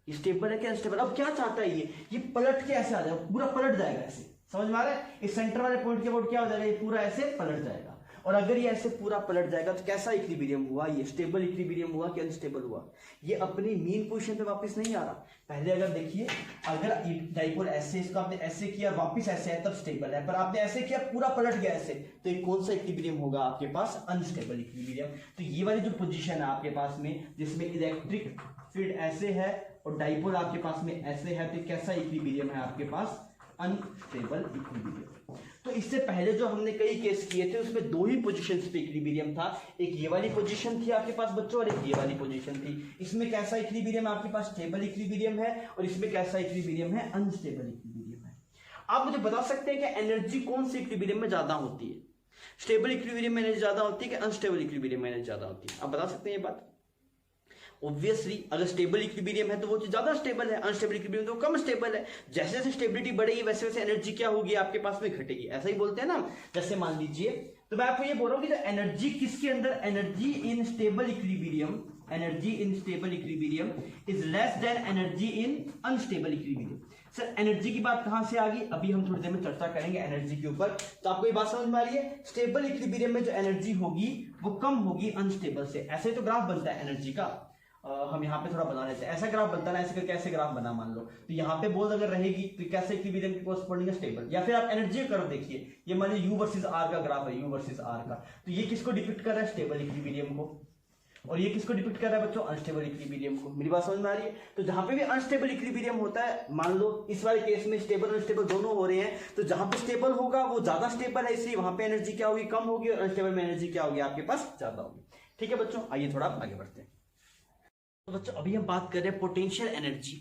ये स्टेबल है क्या अनस्टेबल? अब क्या चाहता है ये पलट के ऐसे आ जाएगा, पूरा पलट जाएगा ऐसे, समझ में आ रहा है? इस सेंटर वाले पॉइंट के अबाउट क्या हो जाएगा, ये पूरा ऐसे पलट जाएगा। और अगर ये ऐसे पूरा पलट जाएगा तो कैसा इक्विलिब्रियम हुआ, ये स्टेबल इक्विलिब्रियम हुआ कि अनस्टेबल हुआ? ये अपनी मीन पोजीशन पे वापस नहीं आ रहा। पहले अगर देखिए, अगर डाइपोल ऐसे, इसको आपने ऐसे किया वापस ऐसे है तब स्टेबल है, पर आपने ऐसे किया पूरा पलट गया ऐसे, तो ये कौन सा इक्विलिब्रियम होगा आपके पास, अनस्टेबल इक्विलिब्रियम। तो ये वाली जो पोजीशन है आपके पास में, जिसमें इलेक्ट्रिक फील्ड ऐसे है और डाइपोल आपके पास में ऐसे है, तो कैसा इक्विलिब्रियम है आपके पास, अनस्टेबल इक्विलिब्रियम। तो इससे पहले जो हमने कई केस किए थे उसमें दो ही पोजीशंस पे इक्विलिब्रियम था, एक ये वाली पोजीशन थी आपके पास बच्चों और एक ये वाली पोजीशन थी। इसमें कैसा इक्विलिब्रियम आपके पास, स्टेबल इक्विलिब्रियम है, और इसमें कैसा इक्विलिब्रियम है, अनस्टेबल इक्विलिब्रियम है। आप मुझे बता सकते हैं कि एनर्जी कौन सी इक्विलिब्रियम में ज्यादा होती है, स्टेबल इक्विलिब्रियम में एनर्जी ज्यादा होती है कि अनस्टेबल इक्विलिब्रियम में एनर्जी ज्यादा होती है? आप बता सकते हैं ये बात? ऑब्वियसली अगर स्टेबल इक्विलिब्रियम है तो वो ज्यादा स्टेबल है, अनस्टेबल इक्विलिब्रियम तो वो कम स्टेबल है। जैसे जैसे स्टेबिलिटी बढ़ेगी वैसे वैसे एनर्जी क्या होगी आपके पास में, घटेगी। ऐसा ही बोलते हैं ना। जैसे मान लीजिए, तो मैं आपको ये बोल रहा हूँ कि एनर्जी किसके अंदर, energy in stable equilibrium, energy in stable equilibrium is less than energy in unstable equilibrium. Sir energy की बात कहां से आ गई, अभी हम थोड़ी देर में चर्चा करेंगे एनर्जी के ऊपर। तो आपको ये बात समझ में आ रही है, स्टेबल इक्विलिब्रियम में जो एनर्जी होगी वो कम होगी अनस्टेबल से। ऐसे तो ग्राफ बनता है एनर्जी का, हम यहाँ पे थोड़ा बना लेते हैं। ऐसा ग्राफ बनता है, ऐसे करके ऐसे ग्राफ बना मान लो, तो यहाँ पे बोल अगर रहेगी तो कैसे इक्विलिब्रियम के कोरस्पॉन्डिंग स्टेबल। या फिर आप एनर्जी का कर्व देखिए, ये मान लो U वर्सेस R का ग्राफ है, U वर्सेस R का, तो ये किसको डिपिक्ट कर रहा है, स्टेबल इक्विलिब्रियम को, और ये किसको डिपिक्ट कर रहा है बच्चों, अनस्टेबल इक्विलिब्रियम को। मेरी बात समझ में आ रही है? तो जहां पे भी अनस्टेबल इक्विलिब्रियम होता है, मान लो इस वाले केस में स्टेबल अनस्टेबल दोनों हो रहे हैं, तो जहां पे स्टेबल होगा वो ज्यादा स्टेबल है, इसलिए वहां पे एनर्जी क्या होगी, कम होगी, और अनस्टेबल में एनर्जी क्या होगी आपके पास, ज्यादा होगी। ठीक है बच्चों, आइए थोड़ा आगे बढ़ते हैं। तो बच्चों अभी हम बात कर रहे हैं पोटेंशियल एनर्जी।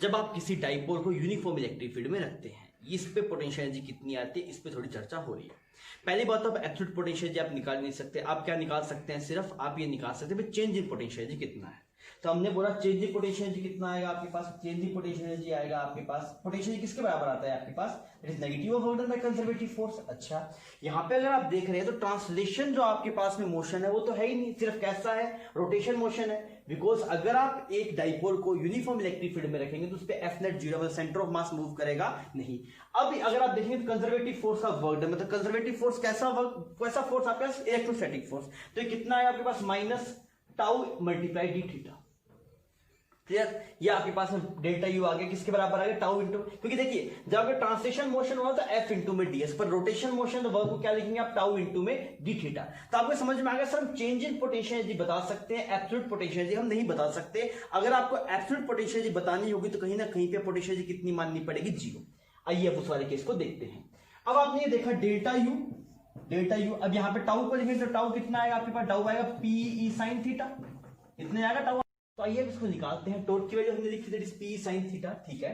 जब आप किसी डाइपोल को यूनिफॉर्म इलेक्ट्रिक फील्ड में रखते हैं, इस पे पोटेंशियल एनर्जी कितनी आती है, इस पे थोड़ी चर्चा हो रही है। पहली बात तो आप एब्सोल्यूट पोटेंशियल एनर्जी आप निकाल नहीं सकते। आप क्या निकाल सकते हैं, सिर्फ आप ये निकाल सकते हैं चेंज इन पोटेंशियल एनर्जी कितना है। तो हमने बोला चेंज इन पोटेंशियल एनर्जी कितना आएगा आपके पास, चेंज इन पोटेंशियल एनर्जी आएगा आपके पास, पोटेंशियल किसके बराबर आता है आपके पास, it is negative of order by conservative force. अच्छा, यहाँ पे अगर आप देख रहे हैं तो ट्रांसलेशन जो आपके पास में मोशन है वो तो है ही नहीं, सिर्फ कैसा है, रोटेशन मोशन है। बिकॉज अगर आप एक डाइपोल को यूनिफॉर्म इलेक्ट्रिक फील्ड में रखेंगे तो उस पे F net zero, centre of mass move करेगा नहीं। अब अगर आप देखेंगे तो कंजर्वेटिव फोर्स का वर्क, मतलब कंजर्वेटिव फोर्स कैसा वर्क, कैसा फोर्स आपके पास, इलेक्ट्रोस्टैटिक फोर्स। तो ये कितना है आपके पास, minus tau multiply d theta. Clear? ये आपके पास डेल्टा यू आ गया, किसके बराबर आ गया, टाउ इंटू, क्योंकि देखिए जब अगर ट्रांसलेशन मोशन हुआ तो एफ इंटू में डीएस, पर रोटेशन मोशन तो वर्क को क्या लिखेंगे आप, टाउ इंटू में डी थीटा। तो आपको समझ में आ गया, सर हम चेंज इन पोटेंशियल एनर्जी बता सकते हैं, एब्सोल्यूट पोटेंशियल एनर्जी हम नहीं बता सकते। अगर आपको एब्सोल्यूट पोटेंशियल एनर्जी बतानी होगी तो कहीं ना कहीं पे पोटेंशियल एनर्जी कितनी माननी पड़ेगी, जीरो। आइए अब उस वाले केस को देखते हैं। अब आपने ये देखा डेल्टा यू, डेल्टा यू, अब यहाँ पे टाउ को लिखेंगे तो टाउ कितना आएगा आपके पास, टाउ आएगा पी साइन थीटा, इतने आएगा टाउ। तो आइए इसको निकालते हैं। टॉर्क की वैल्यू हमने लिखी थी पी साइन थीटा, ठीक है।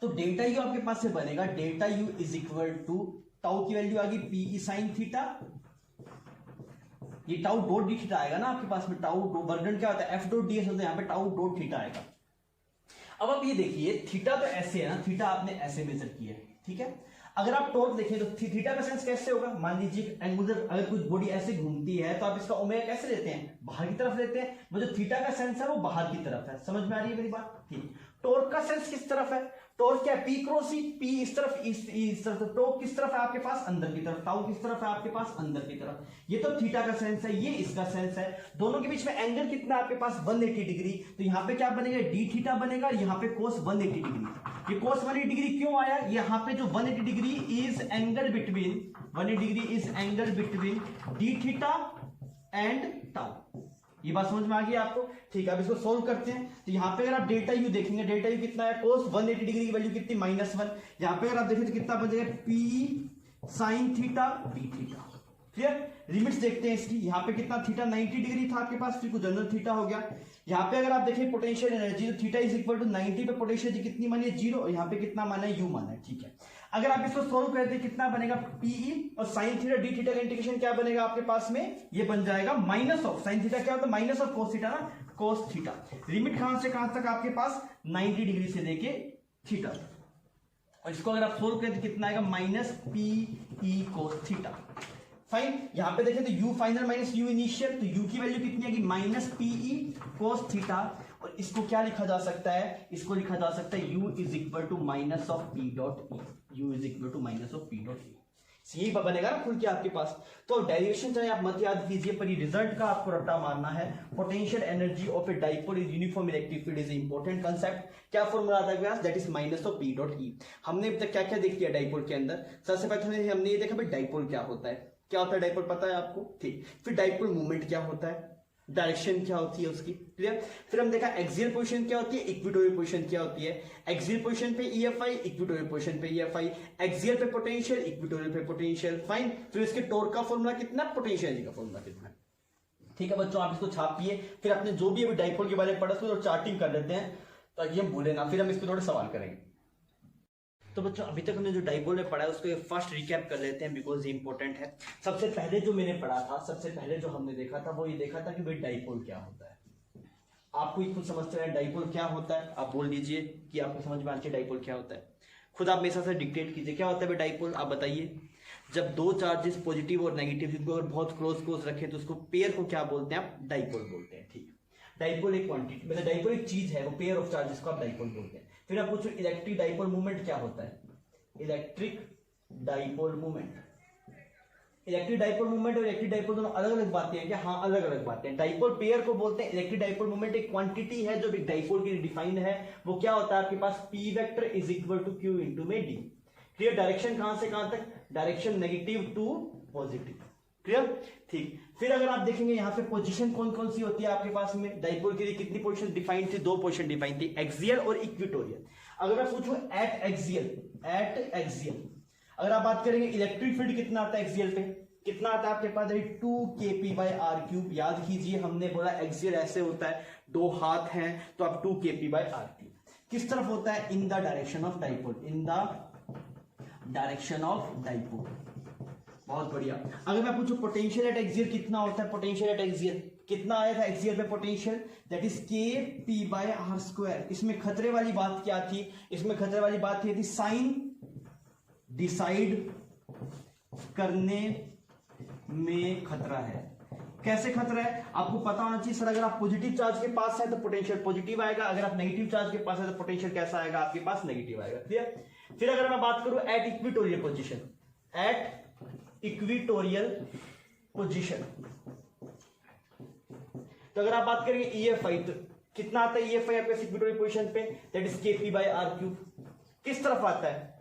तो डेल्टा यू आपके पास से बनेगा, delta U is equal to tau की वैल्यू आ गई पी साइन थीटा ये टाउ डॉट डी थीटा आएगा ना आपके पास में, टाउ वर्क डन क्या होता है, एफ डॉट डी एस होता है, यहाँ पे टाउ डॉट थीटा आएगा। अब आप ये देखिए थीटा तो ऐसे है ना, थीटा आपने ऐसे मेजर किया है, ठीक है। अगर आप टॉर्क देखें तो थीटा का सेंस कैसे होगा, मान लीजिए एंगुलर अगर कुछ बॉडी ऐसे घूमती है तो आप इसका ओमेगा कैसे लेते हैं, बाहर की तरफ लेते हैं, वो जो थीटा का सेंस है वो बाहर की तरफ है। समझ में आ रही है मेरी बात, ठीक। टॉर्क का सेंस किस तरफ है, टॉर्क क्या पी क्रॉस ई, पी इस तरफ इस तरफ, तो टॉर्क किस तरफ है आपके पास, अंदर की तरफ, टाउ किस तरफ है आपके पास, अंदर की तरफ। ये तो थीटा का सेंस है, ये इसका सेंस है, दोनों के बीच में एंगल कितना है आपके पास 180 डिग्री, तो यहाँ पे क्या बनेगा डी थीटा बनेगा, यहाँ पे कोस 180 डिग्री। ये कोस 180 डिग्री क्यों आया, यहाँ पे जो 180 degree is angle between 180 degree is angle between D theta and tau. ये बात समझ में आ गई आपको, ठीक है। अब इसको सोल्व करते हैं, तो यहाँ पे अगर आप डेल्टा यू देखेंगे, डेल्टा यू कितना है, कोस 180 डिग्री की वैल्यू कितनी -1, यहाँ पे अगर आप देखें तो कितना बन जाएगा P sine theta D theta. Clear, limits देखते हैं इसकी, यहाँ पे कितना थीटा 90 डिग्री था आपके पास, फिर कुछ जनरल थीटा हो गया। यहाँ पे अगर आप देखें पोटेंशियल एनर्जी, तो थीटा इज इक्वल टू 90 पे पोटेंशियल कितनी मानी है 0, यहाँ पे कितना माना है u माना है, ठीक है। अगर आप इसको सोल्व करते हैं कितना बनेगा पीई, और साइन थीटा डी थीटा का इंटीग्रेशन क्या बनेगा आपके पास में, ये बन जाएगा माइनस ऑफ साइन थीटा क्या होता है माइनस ऑफ कोस थीटा ना, कोस थीटा। लिमिट कहां से कहां तक आपके पास 90 डिग्री से लेके थीटा, और इसको अगर आप सोल्व करें तो कितना आएगा minus P E cos theta. Fine, यहां पे देखें तो u final minus u initial, तो u की वैल्यू कितनी आएगी माइनस पीई कोस थीटा, और इसको क्या लिखा जा सकता है, इसको लिखा जा सकता है u is equal to minus of P dot E, u is equal to minus of P dot E. यही बनेगा ना खुल के आपके पास। तो डेरिवेशन चाहे आप मत याद कीजिए, पर ये रिजल्ट का आपको रट्टा मारना है। Potential energy of a dipole is uniform electric field is important concept. क्या फॉर्मूला आता है, that is minus of P dot ई। हमने अब तक क्या क्या देख लिया डाइपोल के अंदर, सबसे पहले हमने ये देखा भाई डाइपोल क्या होता है, क्या होता है डाइपोल पता है आपको, ठीक। फिर डाइपोल मूवमेंट क्या होता है, डायरेक्शन क्या होती है उसकी, क्लियर। फिर हम देखा एक्सियल पोजीशन क्या होती है, इक्वेटोरियल पोजीशन क्या होती है, एक्सियल पोजीशन पे ईएफआई, इक्वेटोरियल पोजीशन पे ईएफआई, एक्सियल पे पोटेंशियल, इक्वेटोरियल पे पोटेंशियल। फाइन, फिर इसके टॉर्क का फॉर्मूला कितना, पोटेंशियल का फॉर्मूला कितना, ठीक है बच्चों। आप इसको छापिए, फिर आपने जो भी अभी डाइपोल के बारे में पढ़ा उसको चार्टिंग कर लेते हैं ताकि हम भूले ना, फिर हम इस पर थोड़े सवाल करेंगे। तो बच्चों अभी तक हमने जो डाइपोल में पढ़ा है उसको फर्स्ट रिकैप कर लेते हैं, बिकॉज ये इंपॉर्टेंट है। सबसे पहले जो मैंने पढ़ा था, सबसे पहले जो हमने देखा था वो ये देखा था कि भाई डाइपोल क्या होता है। आपको ये खुद समझते हैं डाइपोल क्या होता है, आप बोल दीजिए कि आपको समझ में आती है डाइपोल क्या होता है। खुद आप मेरे साथ डिक्टेट कीजिए क्या होता है डाइपोल, आप बताइए। जब दो चार्जेस पॉजिटिव और नेगेटिव जिनको अगर बहुत क्लोज रखें तो उसको पेयर को क्या बोलते हैं, आप डाइपोल बोलते हैं, ठीक है। डाइपोल एक क्वांटिटी, मतलब डाइपोल एक चीज है, वो पेयर ऑफ चार्जेस को आप डाइपोल बोलते हैं। फिर आप पूछो इलेक्ट्रिक डाइपोल मूवमेंट क्या होता है, electric dipole movement. Electric dipole movement और इलेक्ट्रिक डाइपोल दोनों अलग अलग बातें हैं क्या, हाँ अलग अलग बातें हैं। डाइपोल पेयर को बोलते हैं, इलेक्ट्रिक डाइपोल मूवमेंट एक क्वांटिटी है जो एक डाइपोल के लिए डिफाइंड है। वो क्या होता है आपके पास, P vector is equal to q into में डी। क्लियर, डायरेक्शन कहां से कहां तक, direction negative to positive, clear, ठीक। फिर अगर आप देखेंगे यहाँ पे पोजीशन कौन कौन सी होती है आपके पास में, डाइपोल के लिए कितनी पोजीशन डिफाइंड थी, दो पोजीशन डिफाइंड थी, एक्सियल और इक्वेटोरियल। अगर मैं पूछूं एट एक्सियल, अगर आप बात करेंगे इलेक्ट्रिक फील्ड कितना आता है एक्सियल पे, कितना आता है आपके पास 2 kp/r³। याद कीजिए हमने बोला एक्सियल ऐसे होता है, दो हाथ हैं तो आप 2 kp/r³। किस तरफ होता है, in the direction of dipole, in the direction of dipole. बहुत बढ़िया। अगर मैं पूछूं पोटेंशियल एट एक्सियल कितना होता है, पोटेंशियल एट एक्सियल कितना आया था एक्सियल पे पोटेंशियल, दैट इज kp/r²। इसमें खतरे वाली बात क्या थी, इसमें खतरे वाली बात ये थी साइन डिसाइड करने में खतरा है। कैसे खतरा है आपको पता होना चाहिए सर, अगर आप पॉजिटिव चार्ज के पास है तो पोटेंशियल पॉजिटिव आएगा, अगर आप नेगेटिव चार्ज के पास है तो पोटेंशियल कैसा आएगा आपके पास, नेगेटिव आएगा, क्लियर। फिर अगर मैं बात करूं at equatorial position, at equatorial position, तो अगर आप बात करेंगे ईएफआई तो कितना आता है ईएफआई आपके इक्वेटोरियल पोजीशन पे, दैट इज kp/r³। किस तरफ आता है,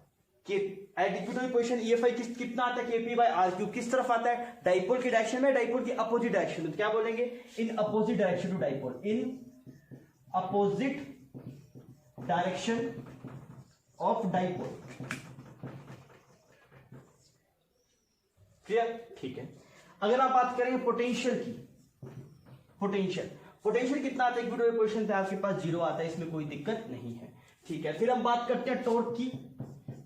कि एट इक्वेटोरियल पोजीशन ईएफआई कितना आता है, kp/r³। किस तरफ आता है, डाइपोल की डायरेक्शन में, डाइपोल की अपोजिट डायरेक्शन में, तो क्या बोलेंगे, in opposite direction to dipole, in opposite direction of dipole, clear, ठीक है। अगर आप बात करेंगे पोटेंशियल की, पोटेंशियल कितना आता है इक्वेटोरियल पोजीशन पे, आपके पास 0 आता है, इसमें कोई दिक्कत नहीं है, ठीक है। फिर हम बात करते हैं टॉर्क की,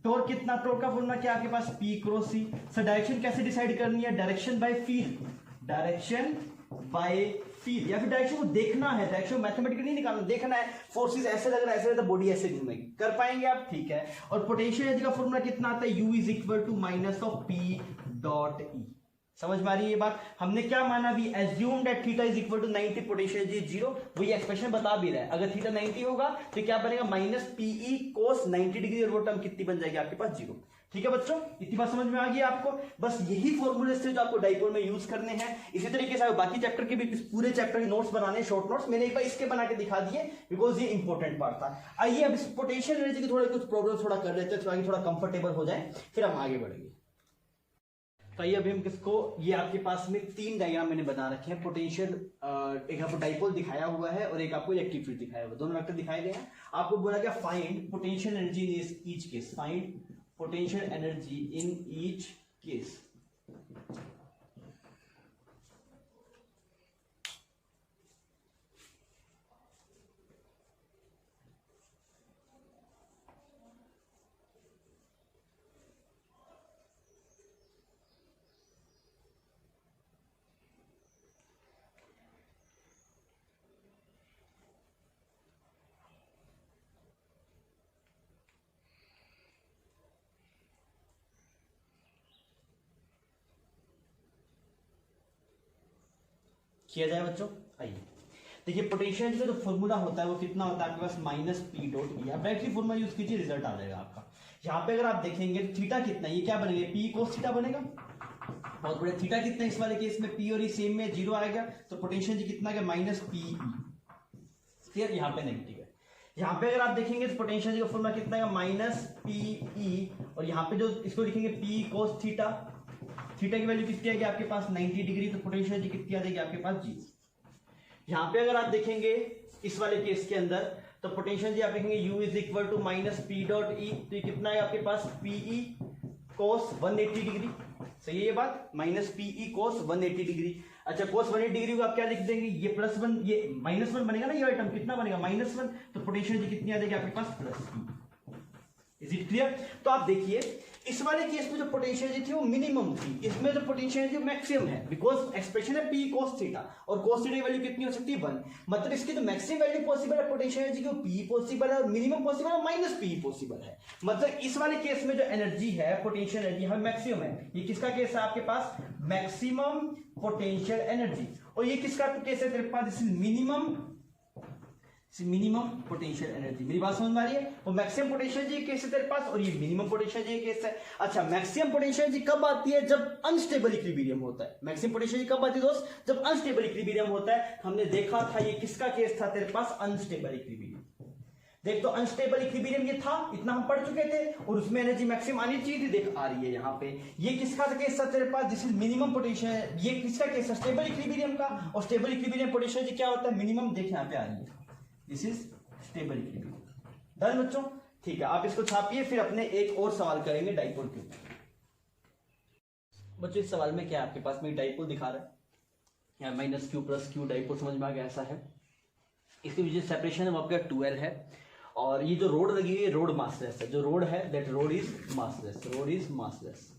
टॉर्क कितना, टॉर्क का फॉर्मूला क्या आपके पास, P cross C। Sir direction कैसे डिसाइड करनी है, direction by field, direction by feel, या फिर डायरेक्शन को देखना है, डायरेक्शन मैथमेटिकली नहीं निकालना, देखना है फोर्सेस ऐसे लग रहा है, ऐसे तो बॉडी ऐसे घूमेगी, कर पाएंगे आप, ठीक है। और पोटेंशियल एनर्जी का फॉर्मूला कितना आता है, U is equal to minus of P dot E। समझ में आ रही है ये बात। हमने क्या माना, भी assume that theta is equal to 90, potential energy zero, वो ये एक्सप्रेशन बता भी रहा है। अगर थीटा 90 होगा तो क्या बनेगा, माइनस PE cos 90 डिग्री, और वो टर्म कितनी बन जाएगी आपके पास, जीरो। ठीक है बच्चों, इतनी बात समझ में आ गई आपको। बस यही फॉर्मूले से जो आपको डाइपोल में यूज करने हैं। इसी तरीके से बाकी चैप्टर के भी पूरे चैप्टर के नोट्स बनाने, शॉर्ट नोट्स मैंने एक बार इसके बना के दिखा दिए, बिकॉज ये इंपॉर्टेंट पार्ट था। आइए अब इस पोटेंशियल एनर्जी के थोड़े कुछ प्रॉब्लम थोड़ा कर लेते हैं, ताकि थोड़ा कंफर्टेबल हो जाए, फिर हम आगे बढ़ेंगे। तो आइए अभी हम किसको, ये आपके पास में 3 डायग्राम मैंने बना रखे हैं। पोटेंशियल, एक आपको डाइपोल दिखाया हुआ है और एक आपको इलेक्ट्रिक फील्ड दिखाया हुआ है, दोनों वेक्टर दिखाए गए हैं। आपको बोला गया find potential energy in each case, find potential energy in each case. किया जाए बच्चों। आइए देखिए, पोटेंशियल का जो फॉर्मूला होता है वो कितना होता है आपके पास, माइनस P डॉट E। आप डायरेक्टली फॉर्मूला यूज कीजिए, रिजल्ट आ जाएगा आपका। यहाँ पे अगर आप देखेंगे थीटा कितना, ये क्या बनेगा, P cos थीटा बनेगा। बहुत बड़े, थीटा कितना इस वाले केस में, P और E सेम में, जीरो आएगा, तो पोटेंशियल कितना है, माइनस PE। क्लियर, यहाँ पे नेगेटिव है। यहाँ पे अगर आप देखेंगे तो पोटेंशियल का फॉर्मूला कितना है, माइनस PE, और यहाँ पे जो इसको लिखेंगे P cos थीटा, थीटा की वैल्यू कितनी आएगी आपके पास, 90 डिग्री, तो पोटेंशियल कितनी आ जाएगी आपके पास, जीरो। यहाँ पे अगर आप देखेंगे इस वाले केस के अंदर, तो पोटेंशियल आप देखेंगे U is equal to minus P dot E, तो ये कितना है आपके पास, PE cos 180 डिग्री। सही है ये बात, माइनस PE cos 180 डिग्री। अच्छा, cos 180 डिग्री को आप क्या लिख देंगे, ये +1, ये -1 बनेगा ना, ये आइटम कितना बनेगा, -1, तो पोटेंशियल कितनी आ जाएगी आपके पास, +E। Is it clear. तो आप देखिए इस वाले केस में जो पोटेंशियल थी वो मिनिमम थी, इसमें जो पोटेंशियल थी मैक्सिमम है, बिकॉज एक्सप्रेशन है P cos थीटा, और cos थीटा की वैल्यू कितनी हो सकती है, 1। मतलब इसकी जो मैक्सिमम वैल्यू पॉसिबल है पोटेंशियल की, वो P पॉसिबल है, और मिनिमम पॉसिबल है, माइनस P पॉसिबल है। मतलब इस वाले केस में जो एनर्जी है, पोटेंशियल एनर्जी हमें मैक्सिमम है। ये किसका केस है आपके पास, मैक्सिमम पोटेंशियल एनर्जी। और ये किसका केस है तेरे पास, मिनिमम पोटेंशियल एनर्जी। मेरी बात समझ में आ रही है। वो मैक्सिमम पोटेंशियल एनर्जी केस है तेरे पास, और ये मिनिमम पोटेंशियल एनर्जी केस है। अच्छा, मैक्सिमम पोटेंशियल एनर्जी कब आती है, जब अनस्टेबल इक्विलिब्रियम होता है। मैक्सिमम पोटेंशियल एनर्जी कब आती है दोस्त, जब अनस्टेबल इक्विलिब्रियम होता है। हमने देखा था ये किसका केस था तेरे पास, अनस्टेबल इक्विलिब्रियम। देख, तो अनस्टेबल इक्विलिब्रियम ये था, इतना हम पढ़ चुके थे, और उसमें एनर्जी मैक्सिमम आनी चाहिए थी, देख आ रही है यहाँ पे। ये किसका केस था तेरे पास, दिस इज मिनिमम पोटेंशियल। ये किसका केस है, स्टेबल इक्विलिब्रियम का। और स्टेबल इक्विलिब्रियम पोटेंशियल एनर्जी क्या होता है, मिनिमम। देख यहाँ पे आ रही है, this is stable equilibrium. Done बच्चों, ठीक है। आप इसको छापिए, फिर अपने एक और सवाल करेंगे डाइपोल के ऊपर। बच्चों इस सवाल में क्या है आपके पास में, डाइपोल दिखा रहा है, यहाँ minus Q plus Q, dipole समझ में आ गया, ऐसा है। इसके बीच सेपरेशन आपका 12 है, और ये जो रोड लगी हुई है, रोड मासलेस है। जो रोड है that road is massless, road is massless.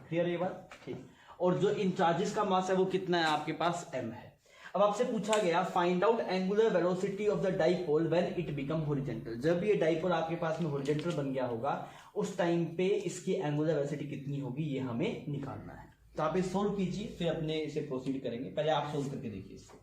Clear है ये बात, ठीक। और जो इन चार्जेस का मास है वो कितना है आपके पास, m है। अब आपसे पूछा गया find out angular velocity of the dipole when it become horizontal. जब ये डाइपोल आपके पास में हॉरिजॉन्टल बन गया होगा, उस टाइम पे इसकी एंगुलर वेलोसिटी कितनी होगी, ये हमें निकालना है। तो आप इसे सोल्व कीजिए, फिर अपने इसे प्रोसीड करेंगे। पहले आप सोल्व करके देखिए इसको।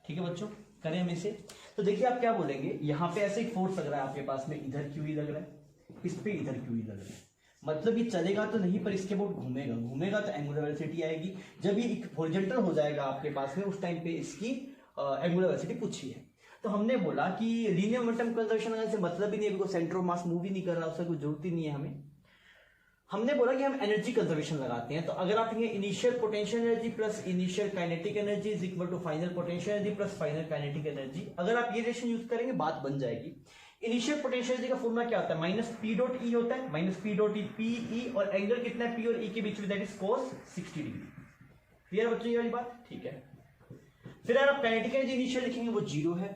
ठीक है बच्चों, करें हम इसे। तो देखिए आप क्या बोलेंगे, यहाँ पे ऐसे एक फोर्स लग रहा है आपके पास में, इधर QE लग रहा है, इस पे इधर QE लग रहा है। मतलब ये चलेगा तो नहीं, पर इसके बहुत घूमेगा, घूमेगा तो एंगुलर वेलोसिटी आएगी। जब ये हॉरिजॉन्टल हो जाएगा आपके पास में, उस टाइम पे इसकी एंगुलर वेलोसिटी पूछी है। तो हमने बोला कि लीनियर मोमेंटम कंजर्वेशन से मतलब ही नहीं है, because centre of mass move ही नहीं कर रहा, उससे कोई जरूरत ही नहीं है हमें। हमने बोला कि हम एनर्जी कंजर्वेशन लगाते हैं। तो अगर आप initial potential energy plus initial kinetic energy is equal to final potential energy plus final kinetic energy, अगर आप ये रिलेशन यूज करेंगे बात बन जाएगी। इनिशियल पोटेंशियल एनर्जी का फॉर्मूला क्या होता है, माइनस पी डॉट ई होता है, minus P dot E, P E, और एंगल कितना है पी और ई के बीच में, that is cos 60 degree. Clear बच्चों ये वाली बात, ठीक है। फिर अगर आप काइनेटिक एनर्जी इनिशियल लिखेंगे वो 0 है।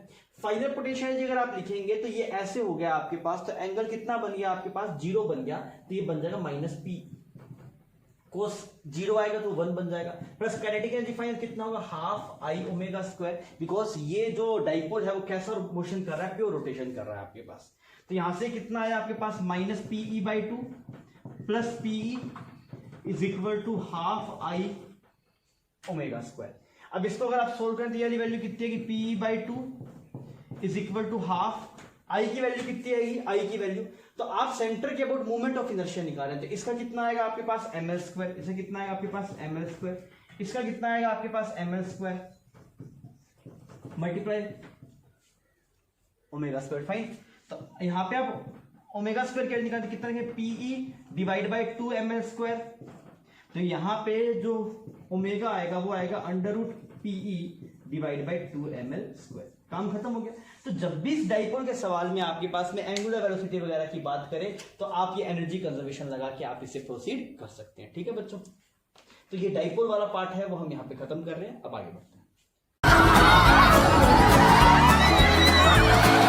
फाइनल पोटेंशियल एनर्जी अगर आप लिखेंगे तो ये ऐसे हो गया आपके पास, तो एंगल कितना बन गया आपके पास, 0 बन गया, तो ये बन जाएगा माइनस पी, कोस 0 आएगा तो 1 बन जाएगा, प्लस काइनेटिक एनर्जी फाइनल कितना होगा, half I omega square, because ये जो डाइपोल है वो कैसा मोशन कर रहा है, प्योर रोटेशन कर रहा है आपके पास। तो यहां से कितना आया आपके पास, minus PE by 2 plus PE is equal to half I omega square. अब इसको अगर आप सोल्व करें तो ये वैल्यू कितनी है कि PE by 2 is equal to half, I की वैल्यू कितनी आएगी, आई की वैल्यू, तो आप सेंटर के अबाउट मूवमेंट ऑफ इनर्शिया निकाल रहे हैं, तो इसका कितना आएगा आपके पास एम एल स्क्वायर, इसका कितना आएगा आपके पास एम एल स्क्वायर, इसका कितना आएगा आपके पास M L square multiply omega square. Fine, तो यहां पे आप ओमेगा स्क्वायर क्या निकालते, कितना लिखेंगे, PE divide by 2 M L square, तो यहां पे जो ओमेगा आएगा वो आएगा under root PE divide by 2 M L square. काम खत्म हो गया। तो जब भी इस डाइपोल के सवाल में आपके पास में एंगुलर वेलोसिटी वगैरह की बात करें तो आप ये एनर्जी कंजर्वेशन लगा के आप इसे प्रोसीड कर सकते हैं। ठीक है बच्चों, तो ये डाइपोल वाला पार्ट है वो हम यहाँ पे खत्म कर रहे हैं। अब आगे बढ़ते हैं।